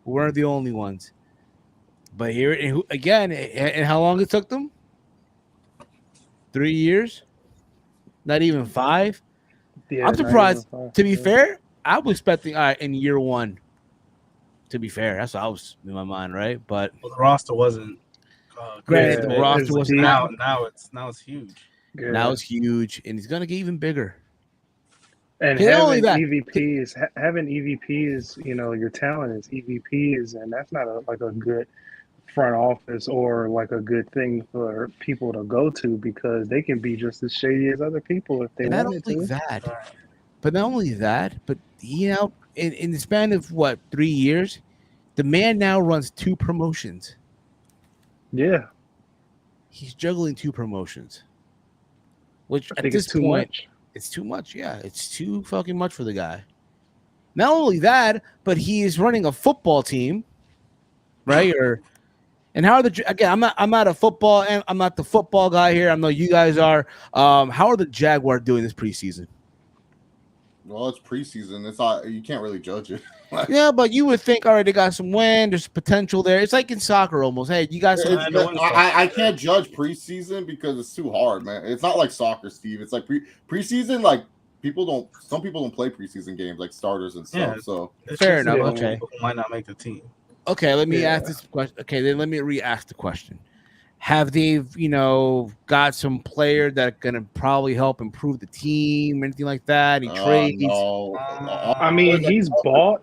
We're the only ones. But here, again, and how long it took them? 3 years? Not even 5? Yeah, I'm surprised. To be fair, I was expecting in year 1. To be fair, that's what I was in my mind, right? But the roster wasn't. Granted, the roster was now it's huge. Yeah. Now it's huge, and it's gonna get even bigger. And having EVPs, your talent is EVPs, and that's not a good front office or like a good thing for people to go to because they can be just as shady as other people if they wanted to. Not only that, but in the span of 3 years, the man now runs 2 promotions. Yeah, he's juggling 2 promotions, which I think at this point it's too much. Yeah, it's too fucking much for the guy. Not only that, but he is running a football team, right? And how are again? I'm not a football, and I'm not the football guy here. I know you guys are. How are the Jaguars doing this preseason? Well, it's preseason. It's not. You can't really judge it. Yeah, but you would think, all right, they got some win. There's potential there. It's like in soccer almost. Hey, you got some. I can't judge preseason because it's too hard, man. It's not like soccer, Steve. It's like preseason. Like some people don't play preseason games like starters and stuff. So fair enough. Okay, might not make the team. Okay, let me ask this question. Okay, then let me re-ask the question. Have they, got some player that gonna probably help improve the team, anything like that? Any trades? No. I mean, he's bought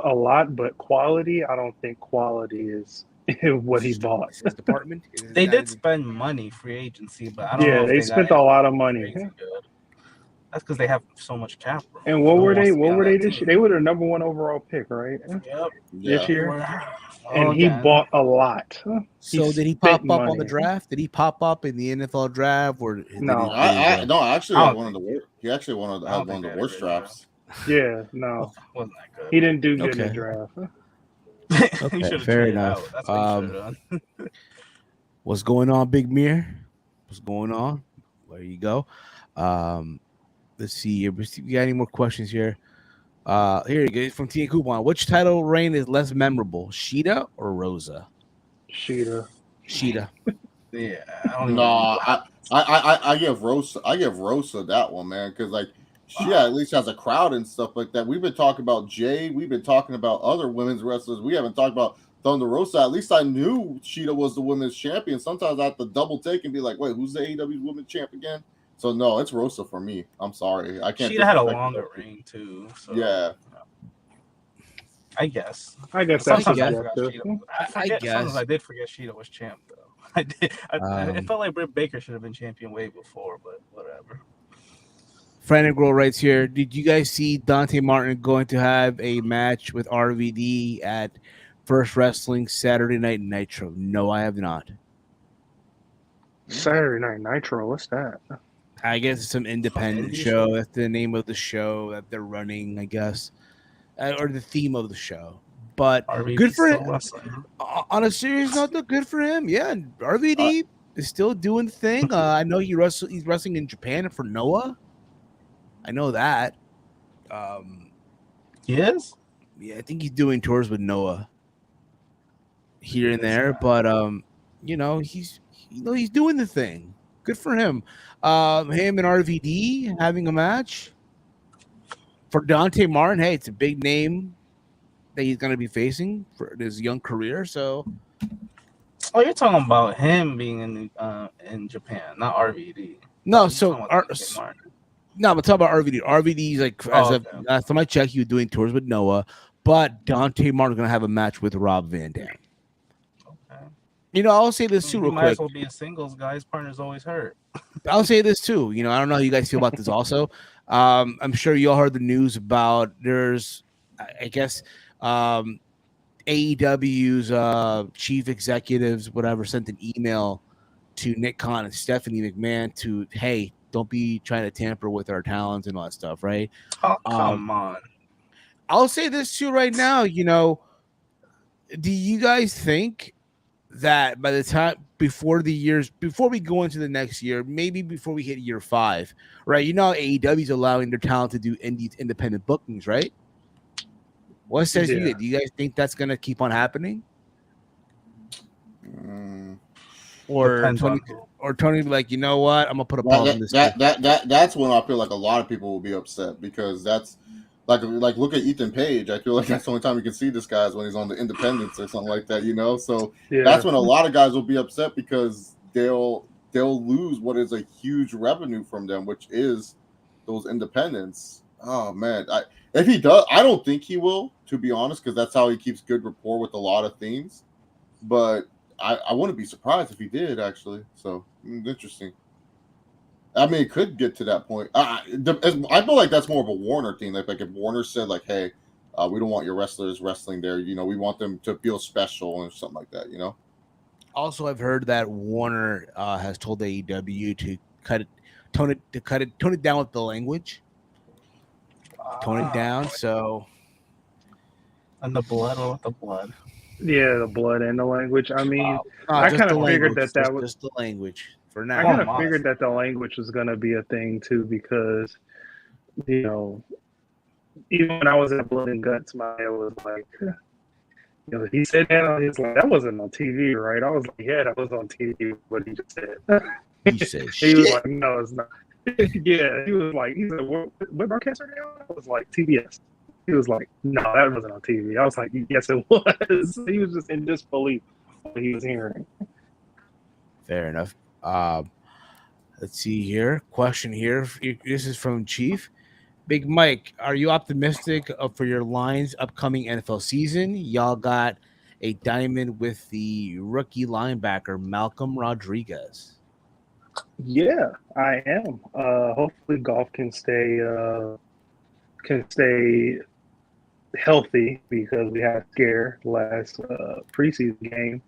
a lot, but quality, I don't think quality is what he bought. His department. They did spend money, free agency, but I don't know. Yeah, they spent a lot of money. That's because they have so much cap. Bro. And what were they this year? They were the number 1 overall pick, right? Yep. This year. And he bought a lot. So did he pop up on the draft? Did he pop up in the NFL draft? Or no? I actually had one of the worst. He actually one of the worst drafts. Yeah, no, wasn't that good. He didn't do good in the draft. Okay, fair enough. What's going on, Big Mir? What's going on? There you go. Let's see here. We got any more questions here? Here you go from T. Coupon. Which title reign is less memorable, Sheeta or Rosa? Sheeta. Yeah. I give Rosa that one, man, because like she at least has a crowd and stuff like that. We've been talking about Jay, we've been talking about other women's wrestlers. We haven't talked about Thunder Rosa. At least I knew Sheeta was the women's champion. Sometimes I have to double take and be like, wait, who's the AEW women's champ again? So no, it's Rosa for me. I'm sorry, I can't. Sheeta had a longer reign too. So, yeah. I guess. I guess Sometimes that's I forgot subjective. Sheeta. Sometimes I did forget Sheeta was champ though. I did. It felt like Britt Baker should have been champion way before, but whatever. Frantic Girl writes here, did you guys see Dante Martin going to have a match with RVD at First Wrestling Saturday Night Nitro? No, I have not. Saturday Night Nitro, what's that? I guess it's some independent show. That's the name of the show that they're running, I guess, or the theme of the show. But RVD good for him. Wrestling. On a serious note, though, good for him. Yeah, RVD is still doing the thing. I know he's wrestling in Japan for Noah. I know that. He is? Yeah, I think he's doing tours with Noah here and there. But he's doing the thing. Good for him. Him and RVD having a match. For Dante Martin, hey, it's a big name that he's going to be facing for his young career. So, you're talking about him being in Japan, not RVD. No, so I'm talking about RVD. RVD's like last time I checked, he was doing tours with Noah, but Dante Martin's going to have a match with Rob Van Dam. Okay. I'll say this too, real quick. Might as well be a singles guy. His partner's always hurt. I'll say this too. I don't know how you guys feel about this. Also, I'm sure you all heard the news about there's, I guess. AEW's chief executives, whatever, sent an email to Nick Khan and Stephanie McMahon to, hey, don't be trying to tamper with our talents and all that stuff, right? Oh, come on. I'll say this too right now. Do you guys think that by the time before we go into the next year, maybe before we hit year 5, right? AEW's allowing their talent to do independent bookings, right? What says you? Do you guys think that's going to keep on happening? Or Tony be like, you know what? I'm gonna put a pause on this. That's when I feel like a lot of people will be upset, because that's like look at Ethan Page. I feel like that's the only time you can see this guy is when he's on the independents or something like that, So that's when a lot of guys will be upset, because they'll lose what is a huge revenue from them, which is those independents. Oh man, if he does, I don't think he will, to be honest, because that's how he keeps good rapport with a lot of things. But I wouldn't be surprised if he did, actually. So interesting. I mean, it could get to that point. I feel like that's more of a Warner thing. Like if Warner said, like, "Hey, we don't want your wrestlers wrestling there. We want them to feel special," or something like that. Also, I've heard that Warner has told AEW to tone it down with the language. Tone it down, so. And the blood, or with the blood? Yeah, the blood and the language. I mean, I kind of figured that was just the language for now. I kind of figured that the language was going to be a thing too, because even when I was at Blood and Guts, my head was like, he said that. He was like, that wasn't on TV, right? I was like, yeah, that was on TV. What he just said. He said, he was like, no, it's not. Yeah, he said, what broadcaster are they on? I was like, TBS. He was like, no, that wasn't on TV. I was like, yes, it was. He was just in disbelief of what he was hearing. Fair enough. Let's see here. Question here. This is from Chief. Big Mike, are you optimistic for your Lions' upcoming NFL season? Y'all got a diamond with the rookie linebacker, Malcolm Rodriguez. Yeah, I am. Hopefully golf can stay healthy, because we had a scare last preseason game.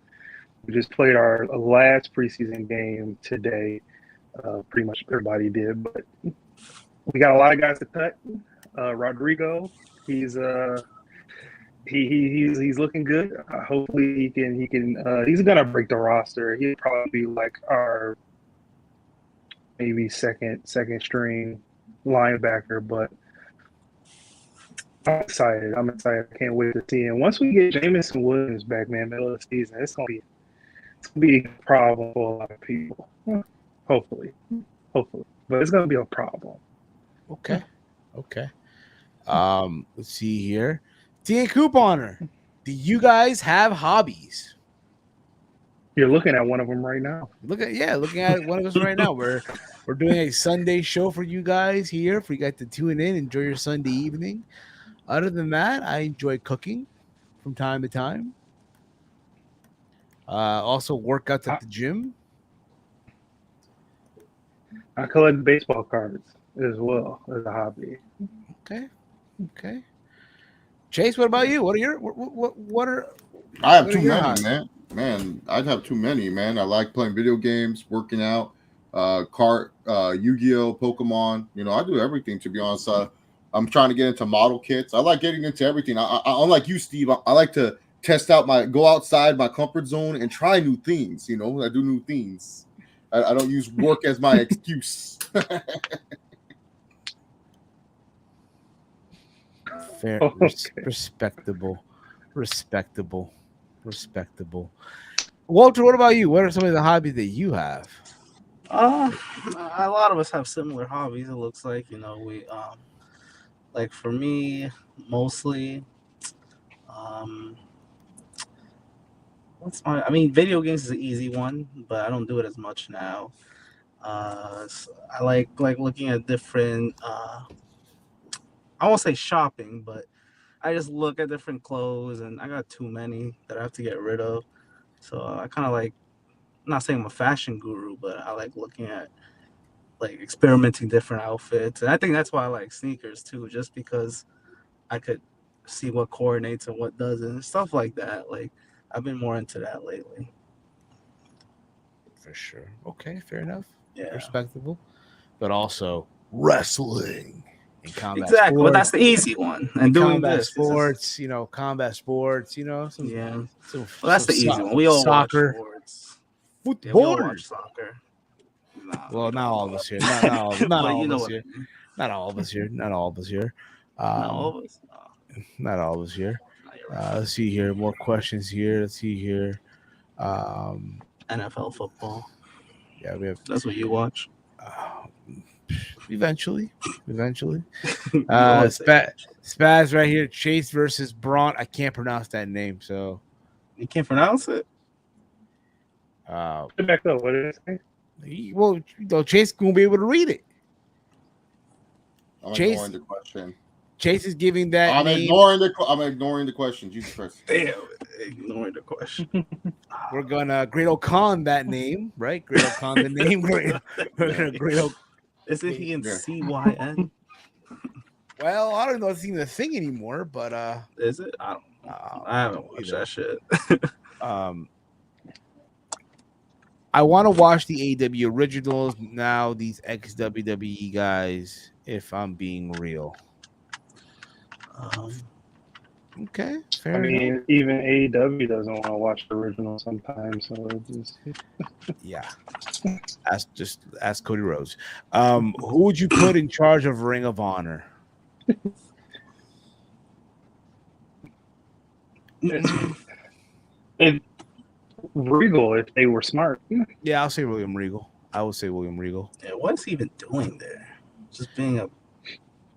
We just played our last preseason game today. Pretty much everybody did, but we got a lot of guys to cut. Rodrigo, he's looking good. Hopefully he can. He's gonna break the roster. He'll probably be like our maybe second string linebacker, but I'm excited. I can't wait to see him. Once we get Jamison Williams back, man, middle of the season, it's gonna be a problem for a lot of people. Hopefully, but it's gonna be a problem. Okay. Let's see here. T and Couponer, do you guys have hobbies? You're looking at one of them right now. Looking at one of us right now. We're doing a Sunday show for you guys here. For you guys to tune in, enjoy your Sunday evening. Other than that, I enjoy cooking from time to time. Also workouts at the gym. I collect baseball cards as well as a hobby. Okay. Chase, what about you? What are I have what too are your many, hobbies? man. Man, I'd have too many, man. I like playing video games, working out, Yu-Gi-Oh, Pokemon. You know, I do everything, to be honest. I'm trying to get into model kits. I like getting into everything. I unlike you, Steve, I like to go outside my comfort zone and try new things. You know, I do new things. I don't use work as my excuse. Fair, Okay. respectable. Walter, what about you? What are some of the hobbies that you have? A lot of us have similar hobbies. It looks like, we like for me, mostly, video games is an easy one, but I don't do it as much now. I like looking at different. I won't say shopping, but I just look at different clothes, and I got too many that I have to get rid of. So I kind of like, I'm not saying I'm a fashion guru, but I like looking at experimenting different outfits, and I think that's why I like sneakers too, just because I could see what coordinates and what doesn't, stuff like that. Like I've been more into that lately. For sure. Okay, fair enough. Yeah, Respectable. But also wrestling and combat exactly. sports. But that's the easy one. And doing combat this, sports, combat sports, well, that's the easy one. We all soccer, watch sports. football. Yeah, we all watch soccer. Nah, well, not all of us here. Not all of us here. Not all of us here. Not all of us here. Not all of us. Not all of us here. Right. Let's see here. More questions here. Let's see here. NFL football. Yeah, we have. That's what you watch. Eventually. Spaz Spaz right here. Chase versus Braun. I can't pronounce that name, so you can't pronounce it. Back up. What did it say? Chase won't be able to read it. I'm Chase- ignoring the question. Chase is giving that. I'm name. ignoring the question. Jesus Christ. Damn, ignoring the question. We're gonna Great O'Con that name, right? Great O'Con the name. Great O'Con. Isn't he in CYN? Well, I don't know if it's even a thing anymore, but Is it? I don't know. I haven't watched that shit. I want to watch the AW originals now. These ex WWE guys, if I'm being real. Okay, fair enough. Even AEW doesn't want to watch the original sometimes, so it's just Yeah. Ask Cody Rhodes. Who would you put in charge of Ring of Honor? Regal if they were smart. Yeah, I'll say William Regal. I would say William Regal. Yeah, what's he even doing there? Just being a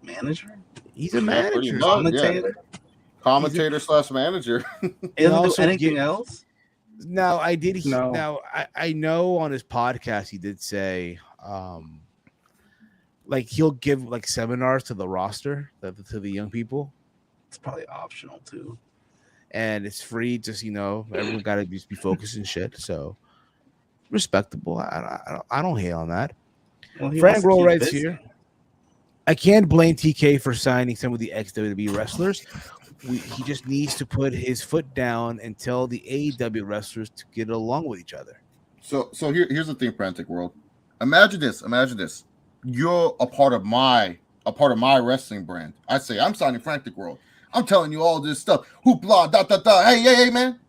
manager? He's a manager. Commentator? Commentator / manager. He doesn't do also anything else? Now I did. No. Now I know on his podcast he did say, he'll give seminars to the roster, to the young people. It's probably optional too, and it's free. Just everyone got to just be focused and shit. So respectable. I don't hate on that. Well, Frank Roll writes here. I can't blame TK for signing some of the ex-WWE wrestlers. He just needs to put his foot down and tell the AEW wrestlers to get along with each other. So here's the thing, Frantic World. Imagine this. You're a part of my wrestling brand. I say I'm signing Frantic World. I'm telling you all this stuff. Hoopla, da da da. Hey, man.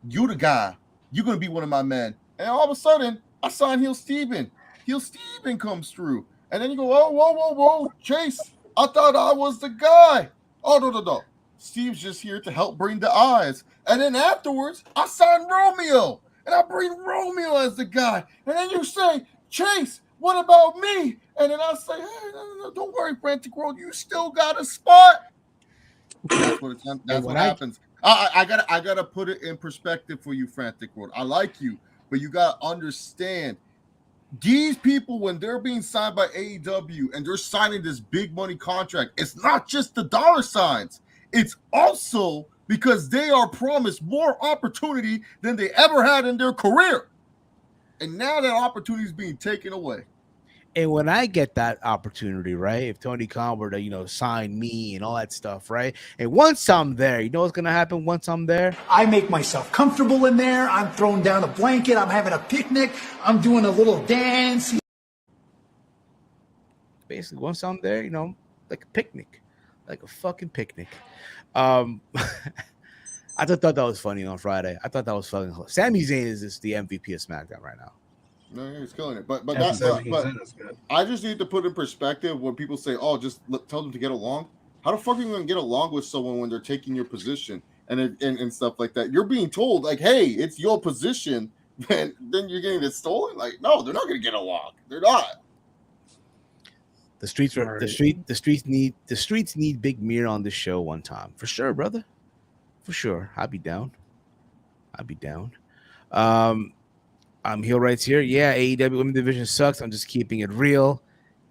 You the guy. You're gonna be one of my men. And all of a sudden, I sign Heel Steven. Heel Steven comes through. And then you go, whoa, Chase. I thought I was the guy. Oh, no. Steve's just here to help bring the eyes. And then afterwards, I sign Romeo. And I bring Romeo as the guy. And then you say, Chase, what about me? And then I'll say, hey, no, don't worry, Frantic World, you still got a spot. That's what happens. I gotta put it in perspective for you, Frantic World. I like you, but you gotta understand these people, when they're being signed by AEW and they're signing this big money contract, it's not just the dollar signs. It's also because they are promised more opportunity than they ever had in their career. And now that opportunity is being taken away. And when I get that opportunity, right, if Tony Khan were to, sign me and all that stuff, right, and once I'm there, you know what's going to happen once I'm there? I make myself comfortable in there. I'm throwing down a blanket. I'm having a picnic. I'm doing a little dance. Basically, once I'm there, like a picnic, like a fucking picnic. I just thought that was funny on Friday. I thought that was fucking hilarious. Sami Zayn is just the MVP of SmackDown right now. No, he's killing it. But I just need to put in perspective when people say, "Oh, just tell them to get along." How the fuck are you going to get along with someone when they're taking your position and stuff like that? You're being told like, "Hey, it's your position," and then you're getting it stolen. Like, no, they're not going to get along. They're not. The streets need Big Mir on the show one time for sure, brother. For sure, I'd be down. Heel Rights here. Yeah, AEW Women's Division sucks. I'm just keeping it real,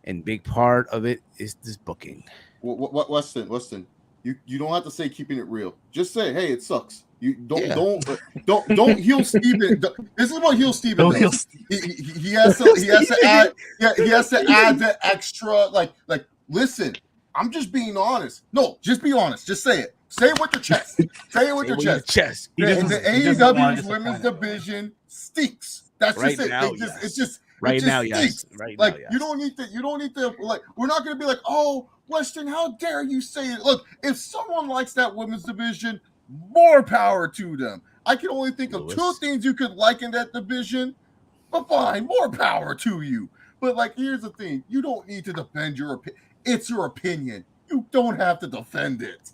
and big part of it is this booking. What Weston? You don't have to say keeping it real. Just say, hey, it sucks. You don't heel Steven. This is what heel Steven does. He has to add the extra like listen, I'm just being honest. No, just be honest. Just say it. Say it with your chest. Say it with your chest. The AEW's women's division stinks. That's right just it. Now, It's just right now, yes. Right like now, yes. you don't need to like. We're not going to be like, oh, Western, how dare you say it? Look, if someone likes that women's division, more power to them. I can only think of two things you could like in that division, but fine, more power to you. But like, here's the thing: you don't need to defend your opinion. It's your opinion. You don't have to defend it.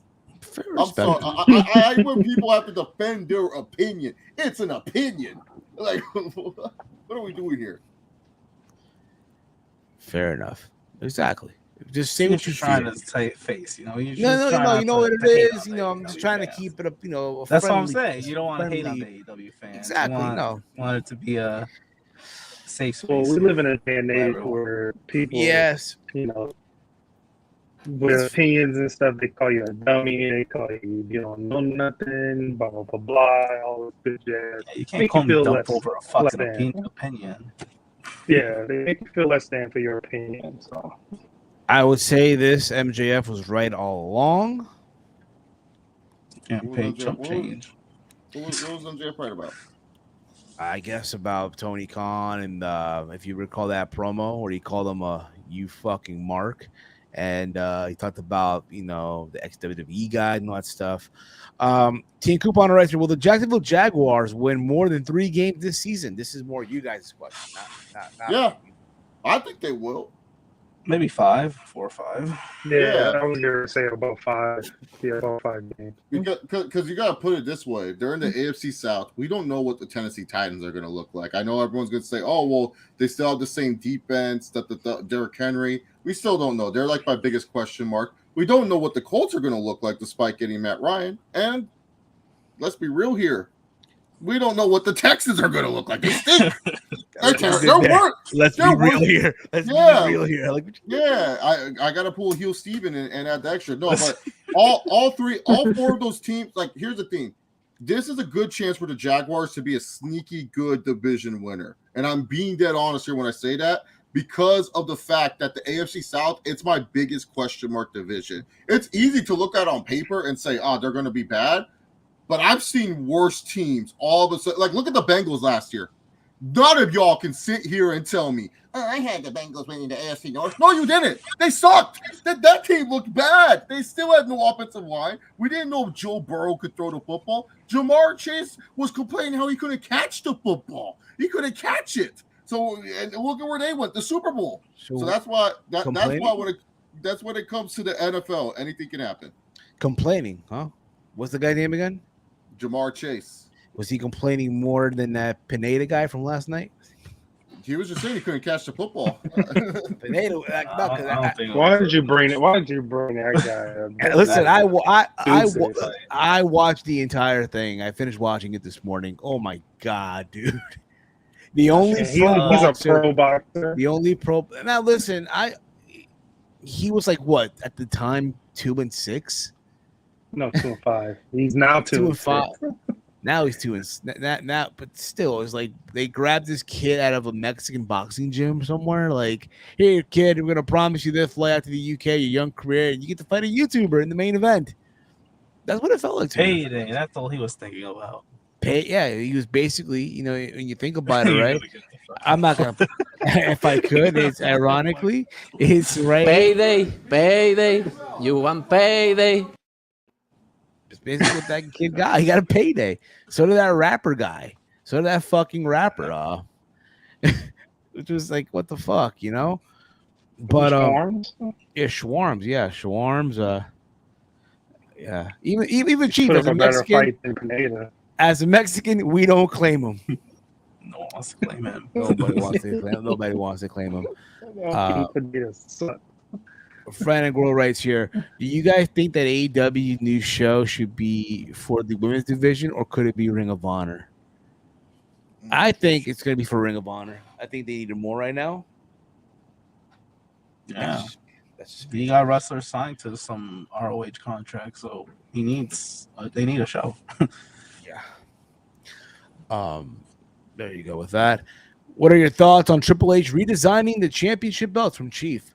I'm sorry. I when people have to defend their opinion. It's an opinion. Like, what are we doing here? Fair enough. Exactly. Just say what you're trying to tight face. No. You know what it is. I'm just trying to keep it up. That's what I'm saying. You don't want to hate on the AEW fans. Exactly. You want it to be a safe space. Well, we live in a day and age where people, with opinions and stuff, they call you a dummy, they call you don't know nothing, blah, blah, blah, blah, all this good jazz. Yeah, you can't call me dumb over a fucking opinion. Yeah, they make you feel less than for your opinion. So I would say this MJF was right all along. Can't pay chump change. What was MJF right about? I guess about Tony Khan and if you recall that promo where he called him you fucking mark. And he talked about, the ex-WWE guy and all that stuff. Team Coupon writes, will the Jacksonville Jaguars win more than 3 games this season? This is more you guys' question. Not I think they will. Maybe 4 or 5. Yeah. I was going to say about 5. Yeah, about 5 games. Because you got to put it this way. They're in the AFC South. We don't know what the Tennessee Titans are going to look like. I know everyone's going to say, oh, well, they still have the same defense, Derrick Henry. We still don't know. They're like my biggest question mark. We don't know what the Colts are going to look like despite getting Matt Ryan. And let's be real here. We don't know what the Texans are going to look like. They stink. Let's be real here. I got to pull heel Steven and add the extra. No, but all 4 of those teams, like, here's the thing. This is a good chance for the Jaguars to be a sneaky good division winner. And I'm being dead honest here when I say that, because of the fact that the AFC South, it's my biggest question mark division. It's easy to look at on paper and say, they're going to be bad. But I've seen worse teams all of a sudden. Like, look at the Bengals last year. None of y'all can sit here and tell me, I had the Bengals winning the AFC North. No, you didn't. They sucked. That team looked bad. They still had no offensive line. We didn't know if Joe Burrow could throw the football. Jamar Chase was complaining how he couldn't catch the football. He couldn't catch it. So, and look at where they went, the Super Bowl. So that's why when it comes to the NFL, anything can happen. Complaining, huh? What's the guy's name again? Jamar Chase. Was he complaining more than that Pineda guy from last night? He was just saying he couldn't catch the football. Why did you bring it? Why did you bring that guy up? Listen, I watched the entire thing. I finished watching it this morning. Oh my god, dude! The only he's a pro boxer. The only pro. Now listen, he was like what at the time 2-6. No, 2-5. He's now 2-5. Now he's 2 and now, but still, it's like they grabbed this kid out of a Mexican boxing gym somewhere. Like, here, kid, we're gonna promise you this: fly out to the UK, your young career, and you get to fight a YouTuber in the main event. That's what it felt like to me. Payday. That's all he was thinking about. Yeah, he was basically, when you think about it, right? I'm not gonna. If I could, it's ironically, it's right. Payday. You want payday? Basically what that kid got. He got a payday. So did that rapper guy. So did that fucking rapper. Which was like, what the fuck, But Schwarms? Yeah, Schwarms. Yeah, Schwarms. Yeah. Even Chief Put as up a a better Mexican. fight than Pineda. As a Mexican, we don't claim him. No one wants to claim him. Nobody wants to claim him. Pineda sucks. Friend and Girl writes here. Do you guys think that AEW's new show should be for the women's division or could it be Ring of Honor? I think it's going to be for Ring of Honor. I think they need it more right now. Yeah. He got wrestlers signed to some ROH contract, so they need a show. Yeah. There you go with that. What are your thoughts on Triple H redesigning the championship belts from Chief?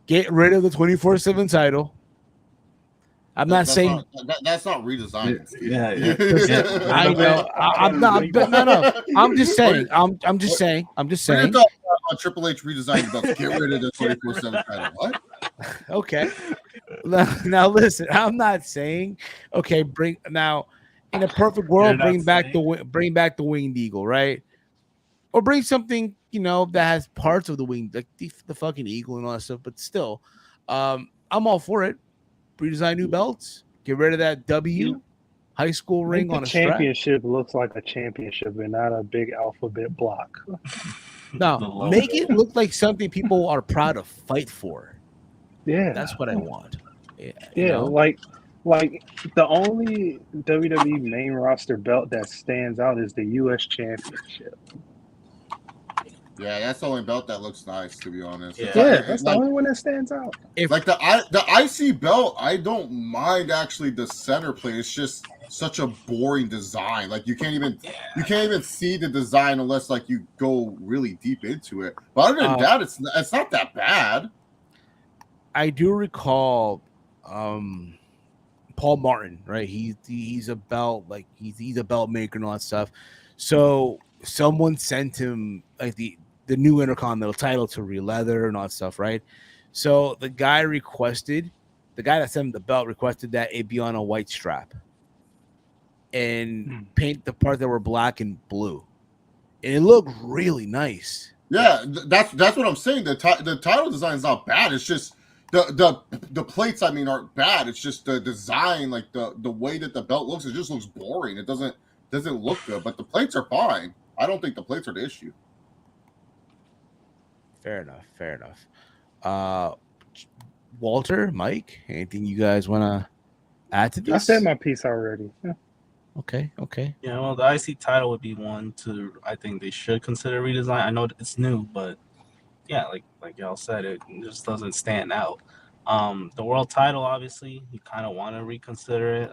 Get rid of the 24/7 title. That's not redesigning. Yeah. I know. I'm not. No. I'm just saying. I'm just saying. Your thoughts on Triple H redesigning the belts? Get rid of the 24/7 title. What? Okay. Now listen. I'm not saying. Okay. In a perfect world, bring back the Winged Eagle, right? Or bring something, that has parts of the wing, like the fucking eagle and all that stuff. But still, I'm all for it. Redesign new belts. Get rid of that high school ring on a strap. Championship looks like a championship and not a big alphabet block. No, make it look like something people are proud to fight for. Yeah, that's what I want. Yeah, like the only WWE main roster belt that stands out is the U.S. Championship. Yeah, that's the only belt that looks nice, to be honest. Yeah, that's the only one that stands out. Like the IC belt, I don't mind actually the center plate. It's just such a boring design. Like you can't even see the design unless like you go really deep into it. But other than that, it's not that bad. I do recall Paul Martin, right? He's a belt, like he's a belt maker and all that stuff. So someone sent him like the new Intercontinental title to re-leather and all that stuff, right? So the guy that sent him the belt requested that it be on a white strap and paint the part that were black and blue. And it looked really nice. Yeah, that's what I'm saying. The title design is not bad. It's just the plates, aren't bad. It's just the design, like the way that the belt looks, it just looks boring. It doesn't look good, but the plates are fine. I don't think the plates are the issue. Fair enough. Walter, Mike, anything you guys want to add to this? I said my piece already. Yeah. Okay. Yeah, well, the IC title would be one I think they should consider redesign. I know it's new, but yeah, like y'all said, it just doesn't stand out. The world title, obviously, you kind of want to reconsider it.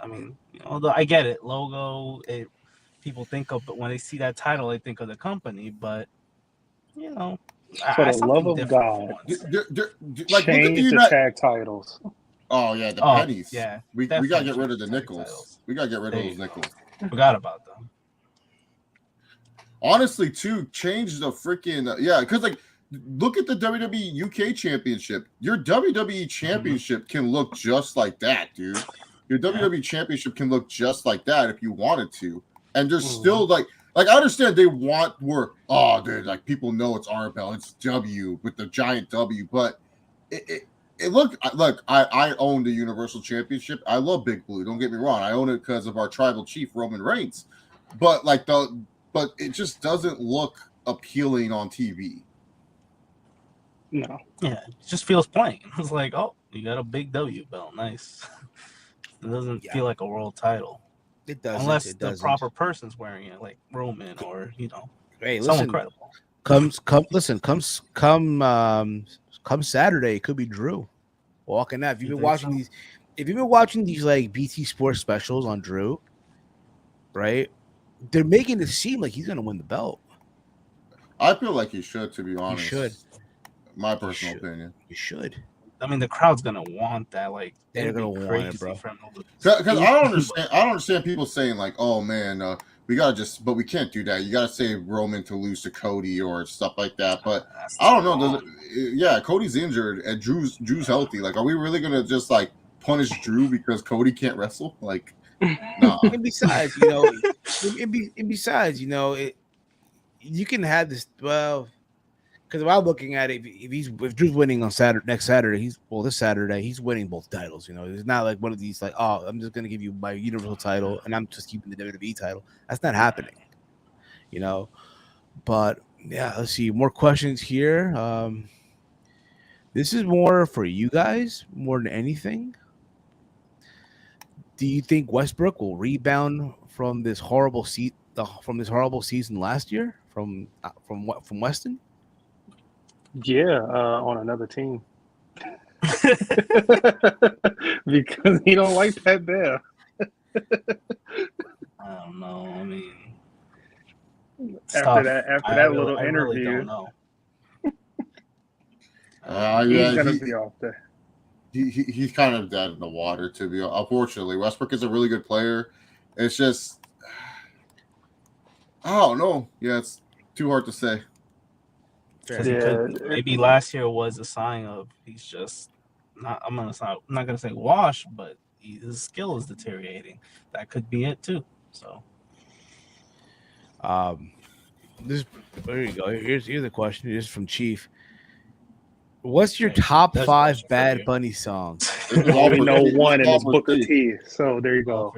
I get it. Logo, people think of, but when they see that title, they think of the company. But for the love of God, change the tag titles. Oh yeah, the pennies. Yeah, we gotta get rid of the nickels. We gotta get rid of those nickels. Forgot about them. Honestly, too, change the freaking because like look at the WWE UK Championship. Your WWE Championship can look just like that, dude. Your WWE Championship can look just like that if you wanted to, and there's still like I understand they want they're like people know it's our belt, it's W with the giant W, but look, I own the Universal Championship. I love Big Blue. Don't get me wrong. I own it because of our tribal chief Roman Reigns, but it just doesn't look appealing on TV. No. Yeah, it just feels plain. It's like, oh, you got a big W belt. Nice. It doesn't feel like a world title. It doesn't. Unless it the doesn't. proper person's wearing it, like Roman or, Hey, someone listen. credible. Come Saturday, it could be Drew walking out. If you've been watching these like BT Sports specials on Drew, right? They're making it seem like he's gonna win the belt. I feel like he should, to be honest. He should. My personal opinion. He should. I mean, the crowd's gonna want that. Like, they're gonna want it, bro. Because I don't understand. I don't understand people saying like, "Oh man, we gotta but we can't do that. You gotta save Roman to lose to Cody or stuff like that." But I don't know. Yeah, Cody's injured and Drew's healthy. Like, are we really gonna just like punish Drew because Cody can't wrestle? Like, nah. And besides, you can have this. Well, because if I'm looking at it, if Drew's winning on next Saturday, this Saturday he's winning both titles. It's not like one of these like, oh, I'm just gonna give you my Universal title and I'm just keeping the WWE title. That's not happening. But yeah, let's see more questions here. This is more for you guys more than anything. Do you think Westbrook will rebound from this horrible season last year from Weston? Yeah, on another team. Because he don't like Pat Bear. I don't know. I mean, after that little interview, really don't know. He's gonna be off there. He's kind of dead in the water, to be unfortunately. Westbrook is a really good player. It's just, I don't know. Yeah, it's too hard to say. Maybe last year was a sign of he's just not. I'm not gonna say washed, but his skill is deteriorating. That could be it too. So, there you go. Here's the question. Here's from Chief. What's your top 5 Bad Bunny songs? We know one, and it's Booker T. So there you go.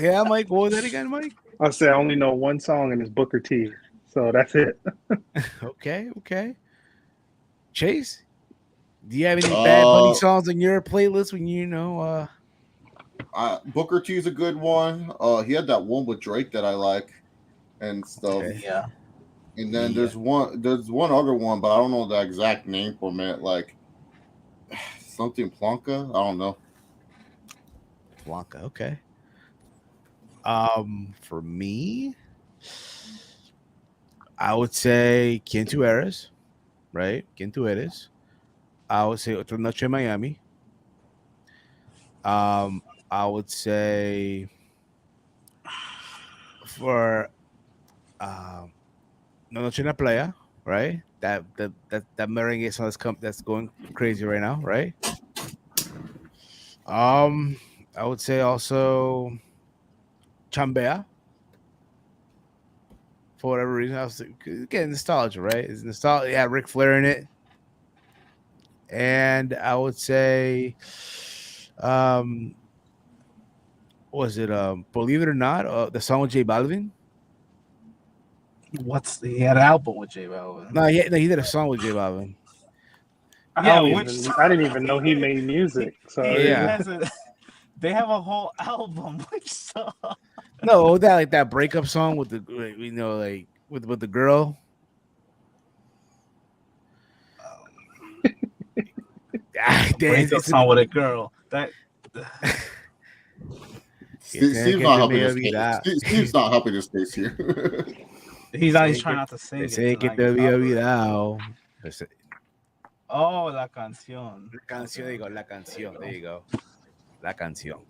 Yeah, Mike. What was that again, Mike? I said I only know one song, and it's Booker T. So that's it. Okay. Chase, do you have any Bad Bunny songs on your playlist when Booker T is a good one. He had that one with Drake that I like and stuff. Okay, yeah. And then there's one other one, but I don't know the exact name for it. Like something Planca. I don't know. Planca, okay. For me, I would say Quien Tú Eres, right? Quien Tú Eres. I would say Otra Noche en Miami. I would say for No Noche en la Playa, right? That merengue song that's going crazy right now, right? I would say also Chambea. For whatever reason, I was getting nostalgia, right? It's nostalgia. Yeah, Ric Flair in it. And I would say, was it Believe It or Not, the song with J Balvin? He had an album with J Balvin? No, he did a song with J Balvin. I didn't even know he made music. So yeah, they have a whole album. Which song? No, that breakup song with the with the girl. Breakup song with a girl. That Steve's not helping this case. Steve's not helping this case here. He's trying not to sing it. Oh, la canción. La canción. There you go. La canción.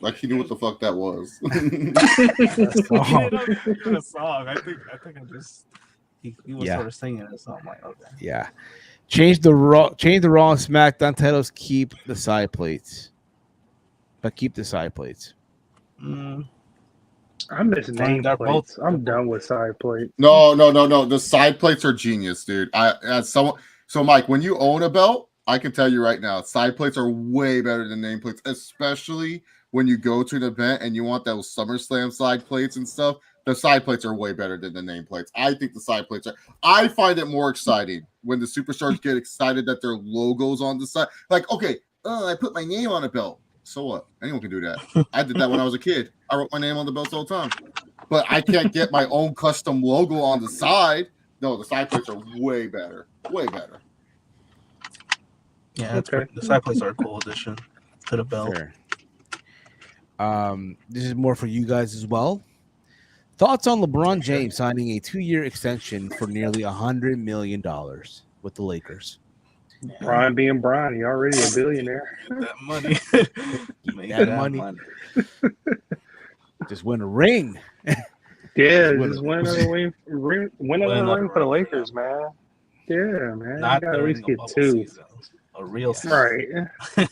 Like he knew what the fuck that was. A song. I think he was sort of singing it or something like okay. Yeah. Change the Raw and SmackDown titles. Keep the side plates. But keep the side plates. I miss name plates. I'm done with side plates. No. The side plates are genius, dude. So Mike, when you own a belt, I can tell you right now, side plates are way better than nameplates, especially when you go to an event and you want those SummerSlam side plates and stuff. the side plates are way better than the nameplates. I think the side plates are. I find it more exciting when the superstars get excited that their logos on the side. Like, okay, I put my name on a belt. So what? Anyone can do that. I did that when I was a kid. I wrote my name on the belts all the time. But I can't get my own custom logo on the side. No, the side plates are way better. Way better. Yeah, okay. The side plates are a cool addition to the belt. Fair. This is more for you guys as well. Thoughts on LeBron James signing a 2-year extension for nearly $100 million with the Lakers? Brian being Brian, he already a billionaire. Get that money. Make that money. Just win a ring. Yeah, just win another ring for the Lakers, man. Yeah, man. Not you gotta at least get 2. Season. A real season. Right.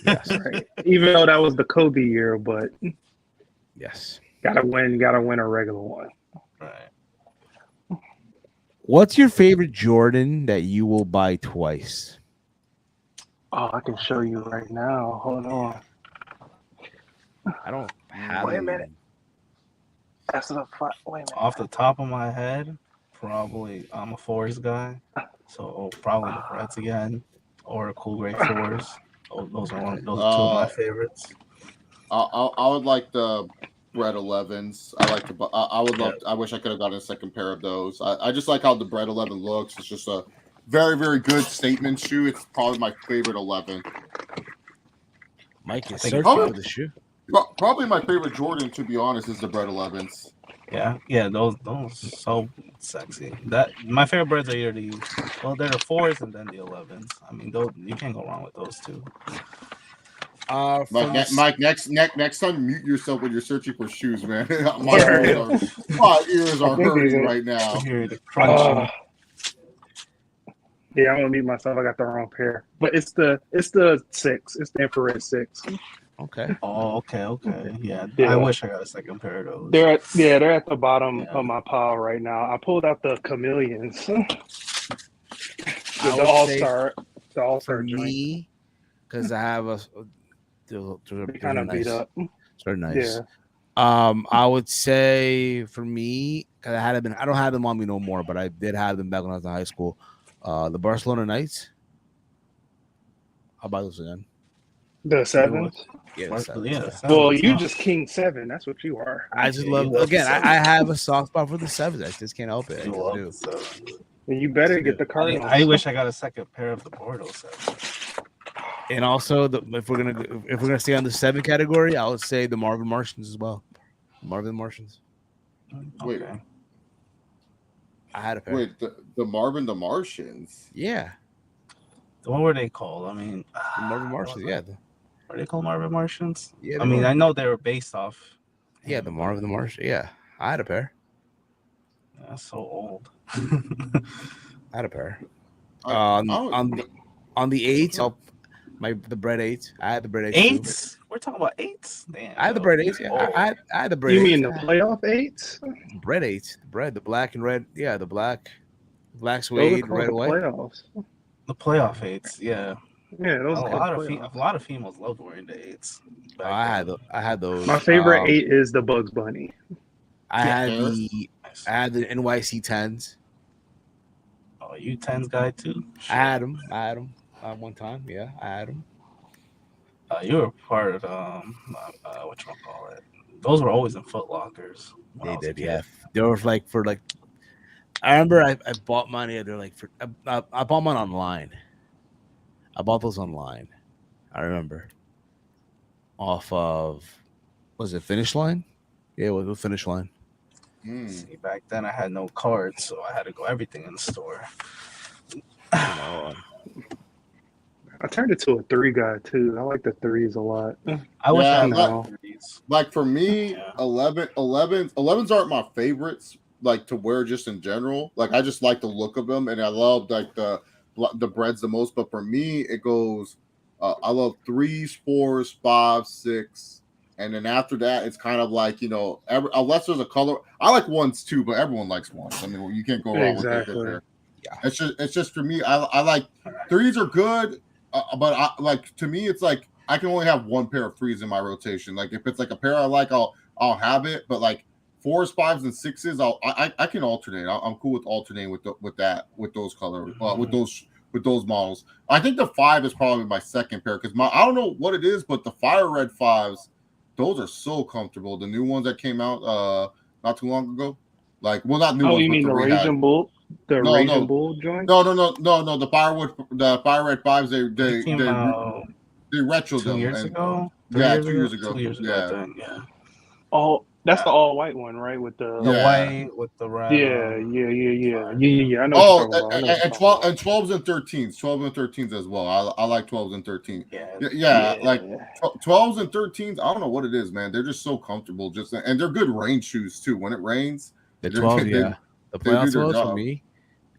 Yes, right. Even though that was the Kobe year, but yes. Gotta win a regular one. Right. What's your favorite Jordan that you will buy twice? Oh, I can show you right now. Hold on. I don't have Wait a minute. That's the wait a minute. Off the top of my head, probably I'm a Force guy. So probably the Reds again. Or a Cool Grey Force. Those are 2 of my favorites. I would like the Bread 11s. I like the. I would love. I wish I could have gotten a second pair of those. I just like how the Bread 11 looks. It's just a very, very good statement shoe. It's probably my favorite 11. Mike is searching for the shoe. Probably my favorite Jordan, to be honest, is the Bread 11s. Yeah, those so sexy. That my favorite breads are either these. Well, they're the 4s and then the 11s. I mean, those you can't go wrong with those 2. Mike, next time mute yourself when you're searching for shoes, man. My ears are hurting right now. Yeah, I'm gonna mute myself. I got the wrong pair, but it's the 6. It's the infrared 6. Okay. Oh, okay. Yeah. I wish I got a second pair of those. They're at the bottom of my pile right now. I pulled out the chameleons. the all-star me, because I have they're kind of beat up. They're nice. Yeah. I would say for me, because I don't have them on me no more, but I did have them back when I was in high school. The Barcelona Knights. I'll buy those again. The 7s? Yeah, the 7s. Yeah. Well, you just King 7. That's what you are. I just love. Again, I have a soft spot for the 7s. I just can't help it. I just do. And you better get the Cardinals. I wish I got a second pair of the Bordeaux 7s. And also, if we're gonna stay on the 7 category, I would say the Marvin Martians as well. Marvin Martians. Wait. Okay. I had a pair. Wait, the Marvin the Martians? Yeah. What were they called? I mean, the Marvin Martians. Yeah. Are they called Marvin Martians? Yeah. I mean, I know they were based off. Yeah, the Marvin the Martian. Yeah, I had a pair. That's so old. I had a pair. On the 8s, the bread 8s. I had the bread 8s. 8s? We're talking about 8s? Damn. I had the bread 8s. Yeah, I had the bread. You mean the playoff 8s? Bread 8s. The black and red. Yeah, the black suede, red white. Playoffs. The playoff 8s. Yeah. Yeah, those a lot of females loved wearing the 8s. I had those. My favorite 8 is the Bugs Bunny. I had the NYC 10s. Oh, you 10s guy too? Sure. I had them one time. Yeah, I had them. You were part of whatchamacallit. Those were always in Foot Lockers. They did, yeah. They were I remember I bought mine. They're like I bought mine online. I bought those online. I remember. Off of, was it Finish Line? Yeah, it was the Finish Line. See, back then I had no cards, so I had to go everything in the store. I turned it to a 3 guy too. I like the 3s a lot. I wish I had these. Like for me, 11s aren't my favorites. Like to wear just in general. Like I just like the look of them, and I love like the breads the most. But for me, it goes. I love 3s, 4s, 5s, 6, and then after that, it's kind of like unless there's a color. I like 1s too, but everyone likes 1s. I mean, you can't go wrong with it. Yeah, it's just for me. I like 3s are good, but to me, it's like I can only have 1 pair of 3s in my rotation. Like if it's like a pair I like, I'll have it. But like 4s, 5s, and 6s, I can alternate. I'm cool with alternating with those color with those models. I think the 5 is probably my second pair because I don't know what it is, but the fire red 5s, those are so comfortable. The new ones that came out not too long ago, like not new ones. Oh, you mean the Raging Bull? The Raging Bull joint? No. The fire red 5s. They retro 2 them. years ago. 2 years ago. 2 years ago. I think, yeah. Oh, that's the all white one, right? With the white with the red. Yeah. I know. Oh, and 12s and 13s, 12s and 13s as well. I like 12s and 13s. Yeah. Like 12s and 13s. I don't know what it is, man. They're just so comfortable. And they're good rain shoes too. When it rains, the 12s, the playoff 12s for me,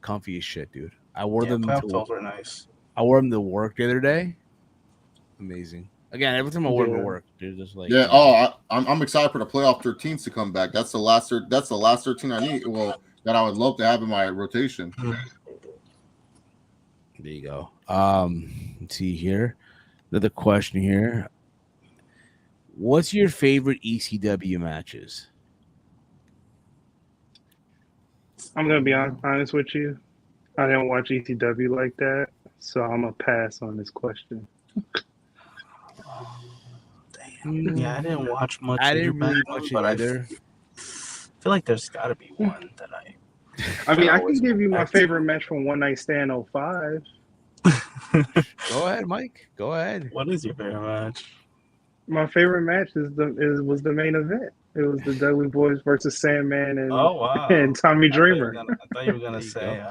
comfy as shit, dude. I wore them. Playoff 12s are nice. I wore them to work the other day. Amazing. Again, every time I wear them to work, they're just like I'm excited for the playoff 13s to come back. That's the last 13 I need. Well, that I would love to have in my rotation. There you go. Let's see here. Another question here. What's your favorite ECW matches? I'm gonna be honest with you. I didn't watch ECW like that, so I'm gonna pass on this question. Yeah, I didn't watch much. I didn't really watch it either. I feel like there's got to be one that I mean, I can give you my favorite match from One Night Stand 05. Go ahead, Mike. Go ahead. What is your favorite match? My favorite match was the main event. It was the Dudley Boys versus Sandman and Tommy Dreamer. I thought you were gonna say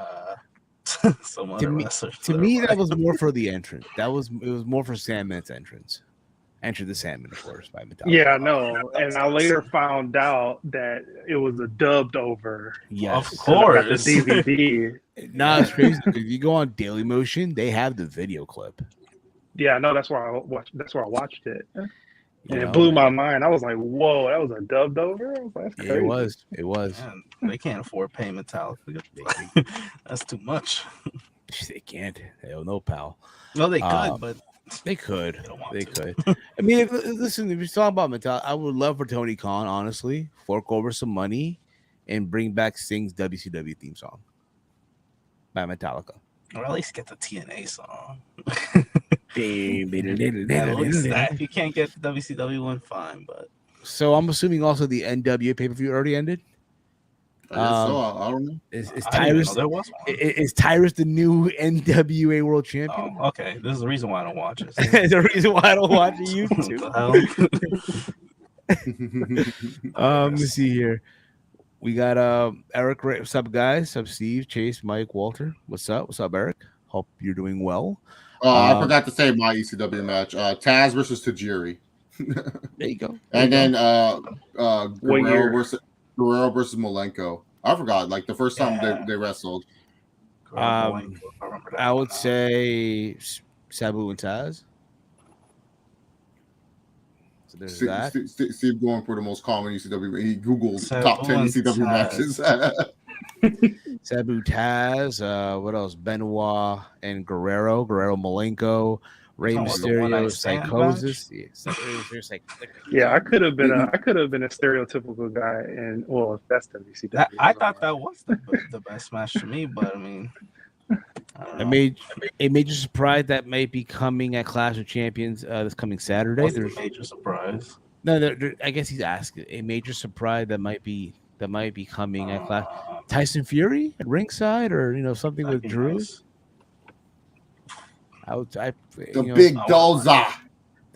some other wrestlers. To me, that was more for the entrance. It was more for Sandman's entrance. Enter the Sandman, of course, by Metallica. Yeah, I know. And I later found out that it was a dubbed over. Yes, of course. The DVD. Nah, it's crazy. If you go on Daily Motion, they have the video clip. Yeah, no, that's why I watched it. And it blew my mind. I was like, "Whoa, that was a dubbed over." I was like, that's crazy. It was. Man, they can't afford paying Metallica. That's too much. They can't. They don't know, pal. No, they could, but they could. They could. I mean, listen, if you're talking about Metallica, I would love for Tony Khan, honestly, fork over some money and bring back Sting's WCW theme song by Metallica. Or at least get the TNA song. If If you can't get the WCW one, fine. But so I'm assuming also the NWA pay-per-view already ended. I guess so. I don't know. Is Tyrus the new NWA World Champion? Oh, okay, this is the reason why I don't watch it. There's a reason why I don't watch YouTube. Let's see here. We got Eric. What's up, guys? What's up, Steve, Chase, Mike, Walter? What's up? What's up, Eric? Hope you're doing well. I forgot to say my ECW match. Taz versus Tajiri. There you go. And then Guerrero versus Malenko. I forgot. Like the first time they wrestled. I would say Sabu and Taz. So there's that. Steve going for the most common ECW. He Googled top 10 ECW matches. Sabu, Taz. What else? Benoit and Guerrero Malenko. Rey Mysterio, Psychosis. Yeah, I could have been a stereotypical guy, and if that's WCW. I thought that was the best match to me, but I mean, it made you surprised that might be coming at Clash of Champions this coming Saturday. There's a major surprise. No, I guess he's asking a major surprise that might be coming at Clash. Tyson Fury at ringside, or something with Drew. Nice. The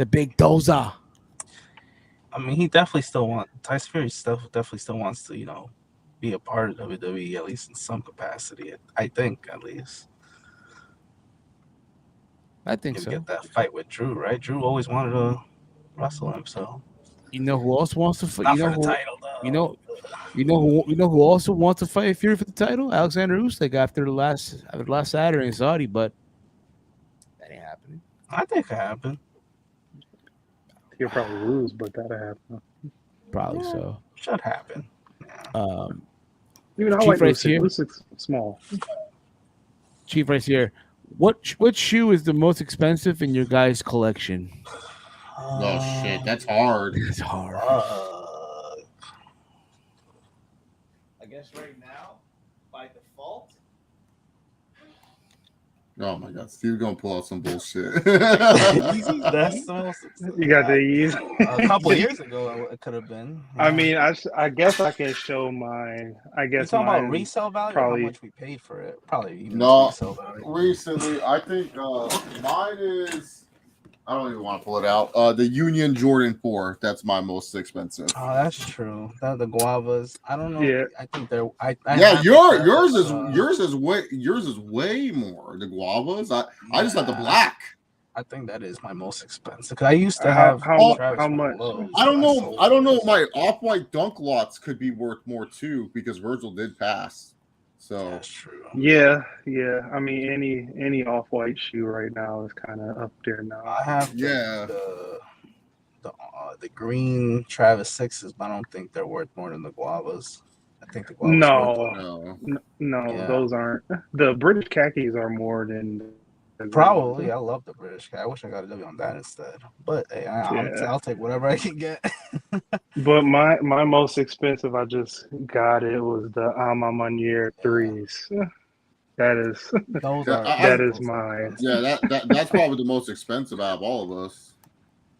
big doza. I mean, he definitely still wants Tyson Fury. Definitely still wants to, be a part of WWE at least in some capacity. I think at least. I think so. Get that fight with Drew, right? Drew always wanted to wrestle him. So. You know who else wants to fight? Not for the title, though. You know who also wants to fight Fury for the title? Alexander Usyk after the last Saturday in Saudi, but. Ain't happening. I think it happened. He'll probably lose, but that'll happen. Probably so. Should happen. Even I like Usyk's small. Chief right here. What shoe is the most expensive in your guys' collection? Oh shit, that's hard. It's hard. guess right now, by default. Oh my God, Steve's gonna pull out some bullshit. That's the most. You got the ease. A couple years ago, it could have been. I Yeah. mean, I guess I can show mine. I You guess talking about mine resale value or how probably. much we paid for it? Probably even No, resale value. recently I think mine is. I don't even want to pull it out. The Union Jordan 4. That's my most expensive. Oh, that's true. The guavas. I don't know. Yeah. I think they're. I Yeah, have yours the is way more. The guavas. I just had the Yeah. black. I think that is my most expensive because I used to How have how Travis how much? Lowe's, I don't but know. sold I don't know. those. My off-white dunk lots could be worth more too because Virgil did pass. So That's true. Yeah. I mean, any off-white shoe right now is kind of up there now. I have yeah, the green Travis sixes, but I don't think they're worth more than the guavas. I think the guavas are worth more. no. Yeah. Those aren't. The British khakis are more than the green Probably. ones. I love the British cat. I wish I got a W on that instead. But hey, Yeah. I'll take whatever I can get. But my most expensive, I just got it, was the Alma Manier threes. That is Those Yeah, are that is those are mine. yeah. That's probably the most expensive out of all of us.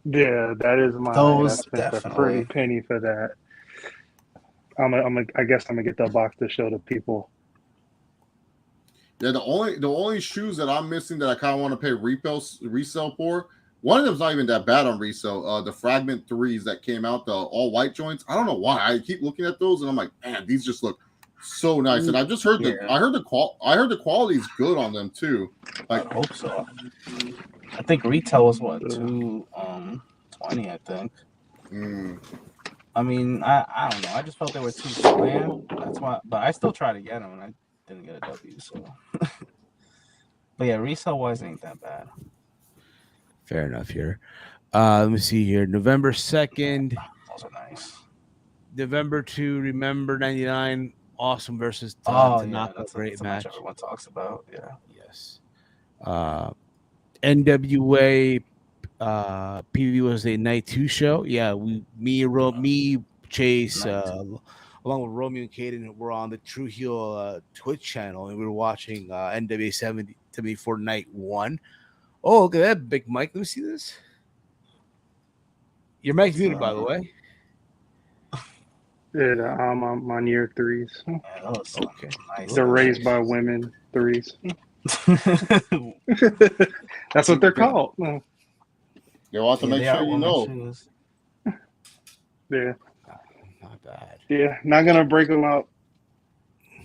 Yeah, that is mine. I those spent a definitely. pretty penny for that. I guess I'm gonna get the box to show the people. Yeah, the only shoes that I'm missing that I kind of want to pay resale for. One of them's not even that bad on resale. The Fragment 3s that came out, the all white joints. I don't know why. I keep looking at those and I'm like, man, these just look so nice. And I just heard I heard the quality's good on them too. Like, I hope so. I think retail was what, 220, I think. I mean, I don't know. I just felt they were too slam. That's why, but I still tried to get them and I didn't get a W. So, but yeah, resale wise ain't that bad. Fair enough here. Let me see here. November 2nd. Those are nice. November 2, Remember 99. Awesome versus Tanaka. That's a great match. Everyone talks about. Yeah. Yes. NWA PV was a night 2 show. Yeah, me, Chase, along with Romeo and Caden, were on the True Heel Twitch channel, and we were watching NWA 74 night 1. Oh, look at that big mic. Let me see this. Your mic's muted, by the way. Yeah, the Alma Manier threes. Yeah, those okay. Nice. The Raised by Women threes. That's what they're called. You want to make sure you know. Shoes. Yeah. Not bad. Yeah, not gonna break them out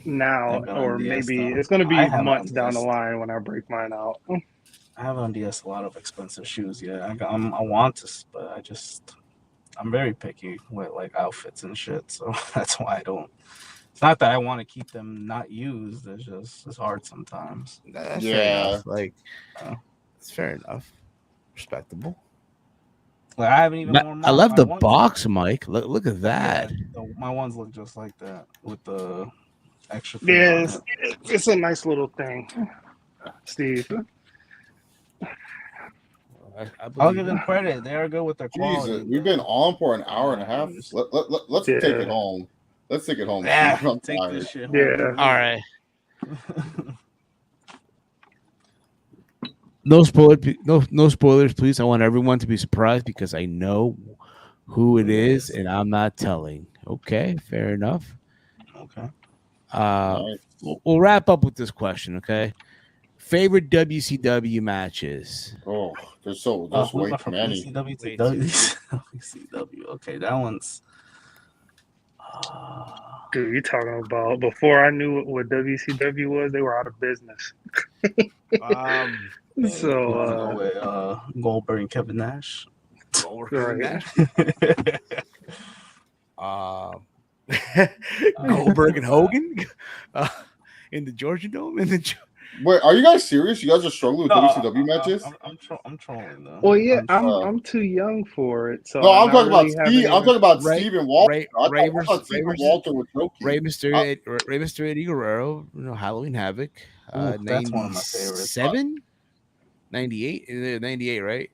now, They've been or on DS, maybe though. it's gonna be I have months on down the DS. line when I break mine out. I have on DS a lot of expensive shoes. Yeah, I want to, but I'm very picky with like outfits and shit. So that's why I don't. It's not that I want to keep them not used. It's hard sometimes. That's fair enough. Like, it's fair enough. Respectable. Like I haven't even. I love the box, Mike. Look at that. Yeah, my ones look just like that with the extra. Yeah, it's a nice little thing, Steve. I'll give them credit. They are good with their quality. Jesus, we've been on for an hour and a half. Let's take it home. Let's take it home. Yeah, I'm take tired. this shit home. Yeah. All right. No spoilers, please. I want everyone to be surprised because I know who it is, and I'm not telling. Okay, fair enough. Okay. Nice. We'll wrap up with this question. Okay. Favorite WCW matches? Oh, there's way too many. WCW. Okay, that one's. Dude, you talking about before I knew what WCW was? They were out of business. So Goldberg and Kevin Nash. Right. Goldberg and Hogan in the Georgia Dome. Wait, are you guys serious? You guys are struggling with WCW matches? I'm trolling though. Well, yeah, I'm too young for it. So no, I'm talking about Steve. I'm talking about Steve and Walter. I thought Steve and Walter were joking. Rey Mysterio, Eddie Guerrero, Halloween Havoc. That's one of my favorites. 98, 98, right?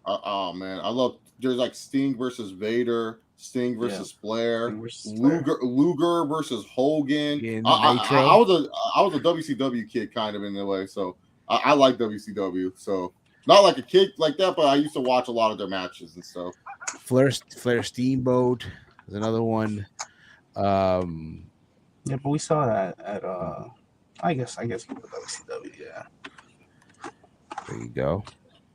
Oh man, I love. There's like Sting versus Vader. Sting versus Flair, Sting versus Flair. Luger versus Hogan. In I was a WCW kid kind of in a way, so I like WCW. So not like a kid like that, but I used to watch a lot of their matches and stuff. Flair Steamboat is another one. Yeah, but we saw that at I guess WCW. Yeah. There you go.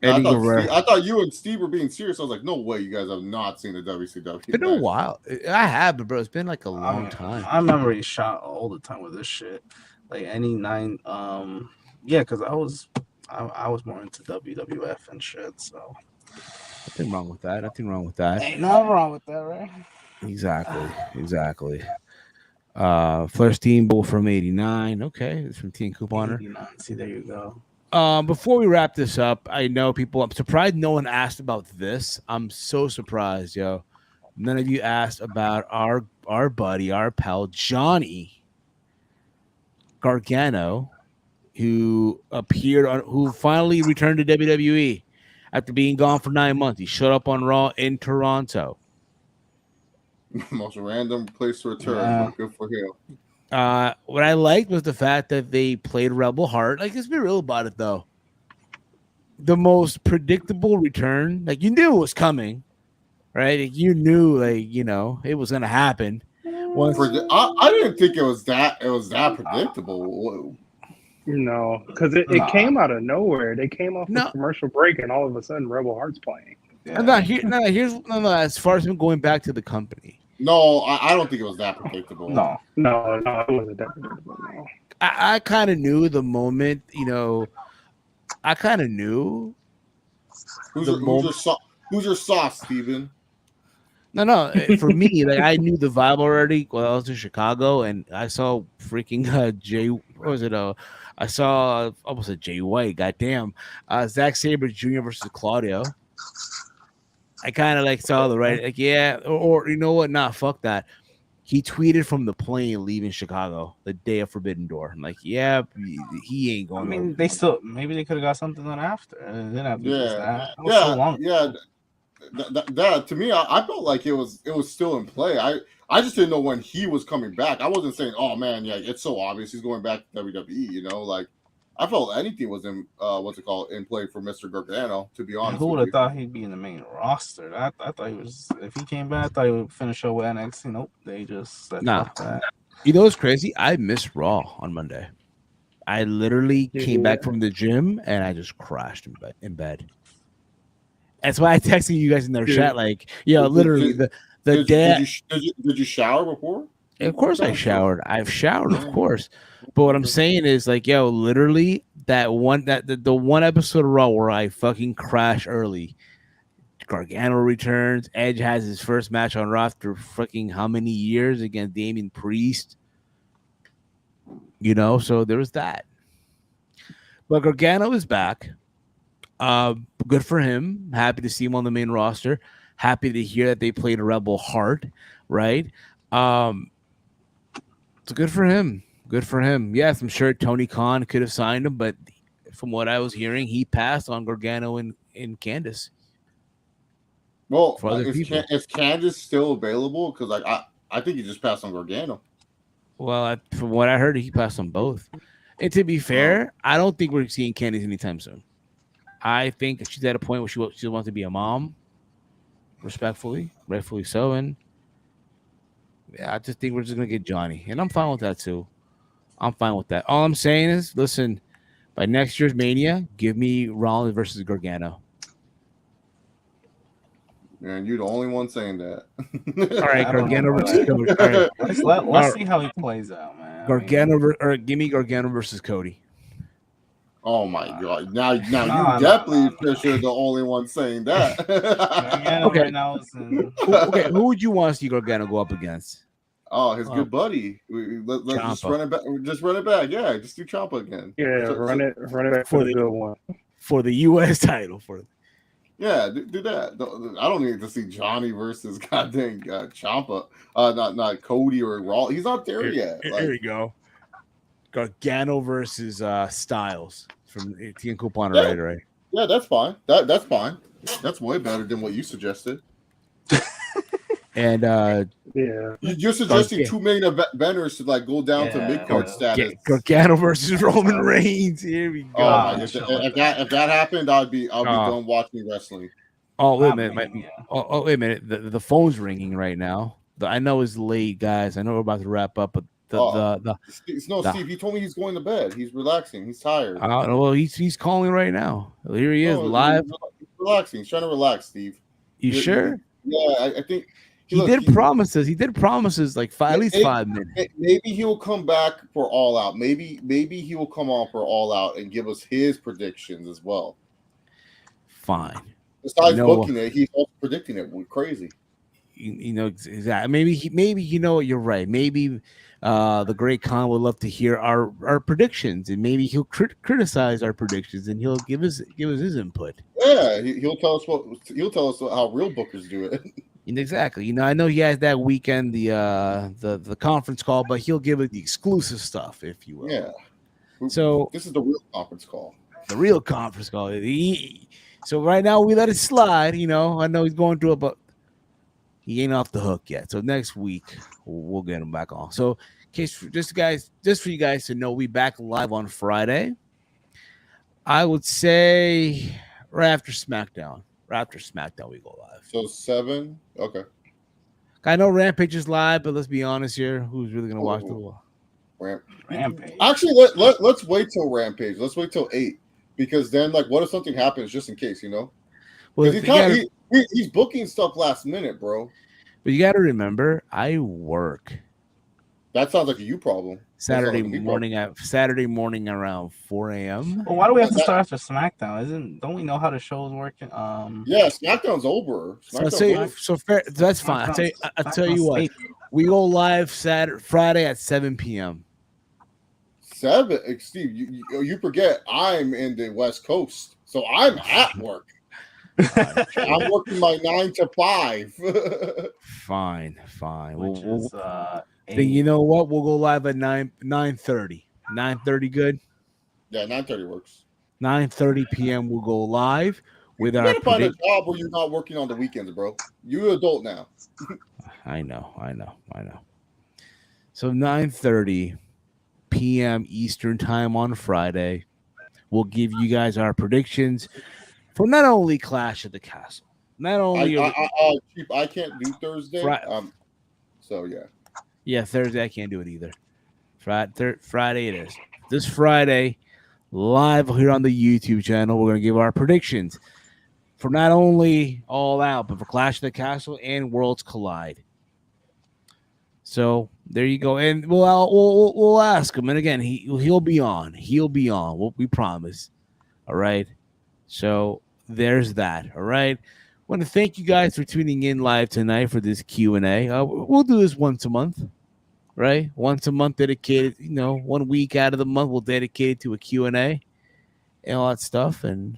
I thought you and Steve were being serious. I was like, no way, you guys have not seen the WCW. It's been a while. I have, but bro, it's been like a long time. I remember he shot all the time with this shit. Like any 9, yeah, because I was more into WWF and shit. So nothing wrong with that. Nothing wrong with that. Ain't nothing wrong with that, right? Exactly. Flair Steamboat from '89. Okay, it's from Team Couponer. 89. See, there you go. Before we wrap this up, I know people. I'm surprised no one asked about this. I'm so surprised, yo. None of you asked about our buddy, our pal Johnny Gargano, who finally returned to WWE after being gone for 9 months. He showed up on Raw in Toronto. Most random place to return. But good for him. What I liked was the fact that they played Rebel Heart. Like, let's be real about it, though. The most predictable return. Like, you knew it was coming, right? Like, you knew, like, you know, it was gonna happen. I didn't think it was that predictable. No, because it came out of nowhere. They came off a commercial break, and all of a sudden, Rebel Heart's playing. Yeah. Here's as far as him going back to the company. No, I don't think it was that predictable. No, it wasn't that predictable. No. I kind of knew the moment, you know. I kind of knew. Who's your sauce, Steven? No. For me, like I knew the vibe already. Well, I was in Chicago, and I saw freaking Jay. What was it? I saw almost a Jay White. Goddamn, Zack Sabre Jr. versus Claudio. I kind of like saw the right, like, yeah, or you know what? Nah, fuck that. He tweeted from the plane leaving Chicago the day of Forbidden Door. I'm like, yeah, he ain't going. I mean, maybe they could have got something done after. It didn't have to be that. It was so long. Yeah. That to me, I felt like it was still in play. I just didn't know when he was coming back. I wasn't saying, oh man, yeah, it's so obvious he's going back to WWE. You know, like I felt anything was in in play for Mr. Gargano. To be honest, who would have thought he'd be in the main roster? I thought he was. If he came back, I thought he would finish up with NXT. Nope, they just said that. You know what's crazy? I missed Raw on Monday. I literally came back from the gym and I just crashed in bed. That's why I texted you guys in their chat, like, yo, literally the dad. Did you shower before? Of course I showered. I've showered, of course. But what I'm saying is, like, yo, literally the one episode of Raw where I fucking crash early. Gargano returns. Edge has his first match on Raw after fucking how many years against Damian Priest? You know, so there was that. But Gargano is back. Good for him. Happy to see him on the main roster. Happy to hear that they played Rebel Heart, right? So good for him. Good for him. Yes, I'm sure Tony Khan could have signed him, but from what I was hearing, he passed on Gargano and Candice. Well, is Candice still available? Because I think he just passed on Gargano. Well, from what I heard, he passed on both. And to be fair, I don't think we're seeing Candice anytime soon. I think she's at a point where she wants to be a mom, rightfully so, and yeah, I just think we're just gonna get Johnny, and I'm fine with that too. I'm fine with that. All I'm saying is, listen, by next year's Mania, give me Rollins versus Gargano. Man, you're the only one saying that. All right, Gargano versus Cody. All right. Let's see how he plays out, man. Give me Gargano versus Cody. Oh my God! Now you definitely Fisher the only one saying that. Okay. Okay, who would you want to see Gargano go up against? Oh, his good buddy. Let's just run it back. Just run it back. Yeah, just do Ciampa again. Yeah, run it back for the good one. For the U.S. title. Yeah, do that. I don't need to see Johnny versus goddamn Ciampa. Not Cody or Raw. He's not there yet. Here we go. Gargano versus Styles from Team Couponer, right? Yeah, that's fine. That's fine. That's way better than what you suggested. And Yeah. You're suggesting 2 million vendors to like go down to mid card status. Gargano versus Roman Reigns. Here we go. Oh my! If that happened, I'll be done watching wrestling. Oh wait a minute! Wait a minute! The phone's ringing right now. I know it's late, guys. I know we're about to wrap up, but Steve. He told me he's going to bed. He's relaxing. He's tired. Well, he's calling right now. Here he is live. He's relaxing. He's trying to relax, Steve. You sure? Yeah, I think he did promises. He did promises like at least 5 minutes. Maybe he will come back for All Out. Maybe he will come on for All Out and give us his predictions as well. Fine. Besides booking it, he's also predicting it. We're crazy. You know exactly. Maybe you know what, you're right. Maybe the Great Khan would love to hear our predictions, and maybe he'll criticize our predictions, and he'll give us his input. Yeah, he'll tell us how real bookers do it. Exactly. You know, I know he has that weekend the conference call, but he'll give it the exclusive stuff, if you will. Yeah. So this is the real conference call. The real conference call. So right now we let it slide. You know, I know he's going through it, but he ain't off the hook yet. So next week we'll get him back on. So in case just for you guys to know, we back live on Friday. I would say right after SmackDown. Right after SmackDown, we go live. So 7. Okay. I know Rampage is live, but let's be honest here. Who's really gonna watch the Rampage? Actually, let's wait till Rampage. Let's wait till 8, because then, like, what if something happens, just in case, you know? Well, he's booking stuff last minute, bro. But you got to remember, I work. That sounds like a you problem. Saturday morning around 4 a.m. Well, why do we have to start after SmackDown? Don't we know how the show's working? Yeah, SmackDown's over. That's fine. I'll tell you what. We go live Friday at 7 p.m. 7, Steve. You forget I'm in the West Coast, so I'm at work. I'm working my 9 to 5. Fine. Which is then you know what? We'll go live at 9:30. 9:30, good. Yeah, 9:30 works. 9:30 p.m. We'll go live with you our. Gotta find a job where you're not working on the weekends, bro. You're an adult now. I know. So 9:30 p.m. Eastern time on Friday, we'll give you guys our predictions for not only Clash of the Castle, not only I can't do Thursday. So yeah. Yeah, Thursday I can't do it either. Friday it is. This Friday, live here on the YouTube channel, we're gonna give our predictions for not only All Out, but for Clash of the Castle and Worlds Collide. So there you go, and we'll ask him, and again he'll be on. We promise. All right. So there's that. All right. I want to thank you guys for tuning in live tonight for this Q&A. We'll do this once a month, right? Once a month dedicated, 1 week out of the month we'll dedicate it to a Q&A and all that stuff. And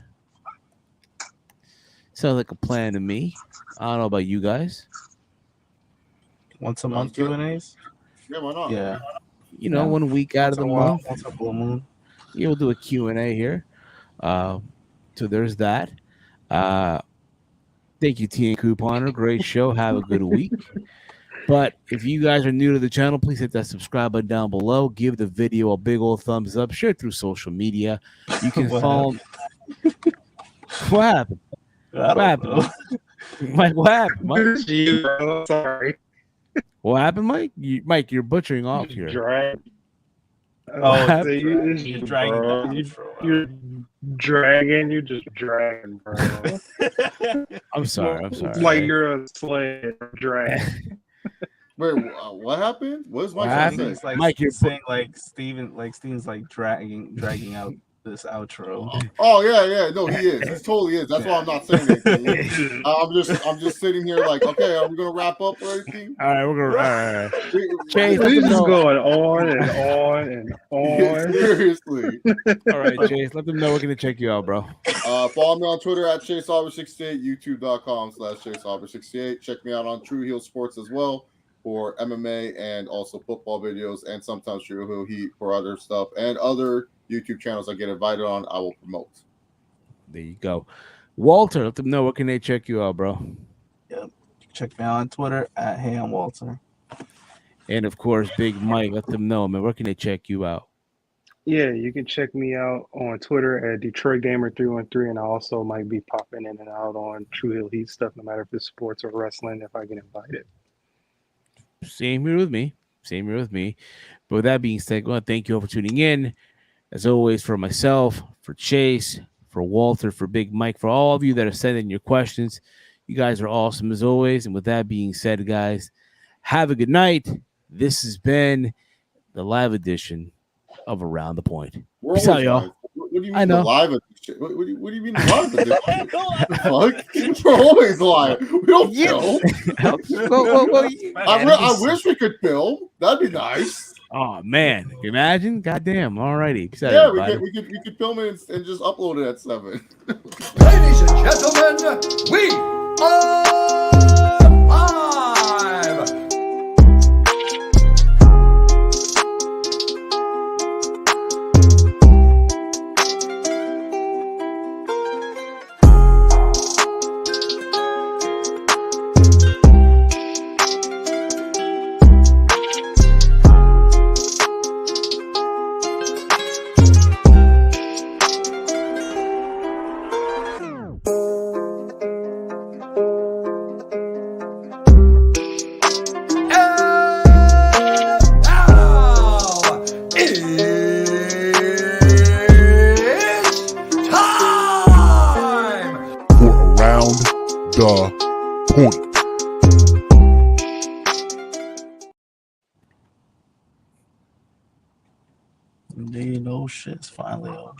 sounds like a plan to me. I don't know about you guys. Once a month Q&As? Yeah, why not? Yeah. 1 week out of the month. Once a full moon. Yeah, we'll do a Q&A here. So there's that. Thank you, T and Couponer. Great show. Have a good week. But if you guys are new to the channel, please hit that subscribe button down below. Give the video a big old thumbs up. Share it through social media. You can follow. What happened? What happened? Mike, what happened, Mike? Sorry. What happened, Mike? Mike, you're butchering off here. So you're dragging. You're just dragging, bro. I'm sorry. Like you're a slave drag. Wait, what happened? What is Mike saying? Like Mike, you're saying like Steven's like dragging out this outro. Oh yeah, no, he is. He totally is. That's why I'm not saying anything. I'm just sitting here like, okay, are we gonna wrap up or anything? All right, we're gonna. All right. Chase, this is going on and on and on. Yeah, seriously. All right, Chase, let them know we're gonna check you out, bro. Follow me on Twitter at ChaseAuber68, YouTube.com/ChaseAuber68. Check me out on True Heel Sports as well for MMA and also football videos, and sometimes True Heel Heat for other stuff and other YouTube channels I get invited on, I will promote. There you go. Walter, let them know where can they check you out, bro. Yep. You Check me out on Twitter at Hey I'm Walter. And of course, Big Mike, let them know, man. Where can they check you out? Yeah, you can check me out on Twitter at Detroit Gamer 313, and I also might be popping in and out on True Hill Heat stuff, no matter if it's sports or wrestling, if I get invited. Same here with me. Same here with me. But with that being said, go ahead, thank you all for tuning in. As always, for myself, for Chase, for Walter, for Big Mike, for all of you that are sending your questions. You guys are awesome as always. And with that being said, guys, have a good night. This has been the live edition of Around the Point. We're Peace out, always y'all. live. What do you I mean know. the live edition? What do you mean the live edition? Fuck? We're always live. We don't film. I wish we could film. That'd be nice. Oh man, can you imagine? Goddamn. Alrighty. Peace out, Yeah, everybody. we could film it and just upload it at 7. Ladies and gentlemen, we are live. They know shit's finally over.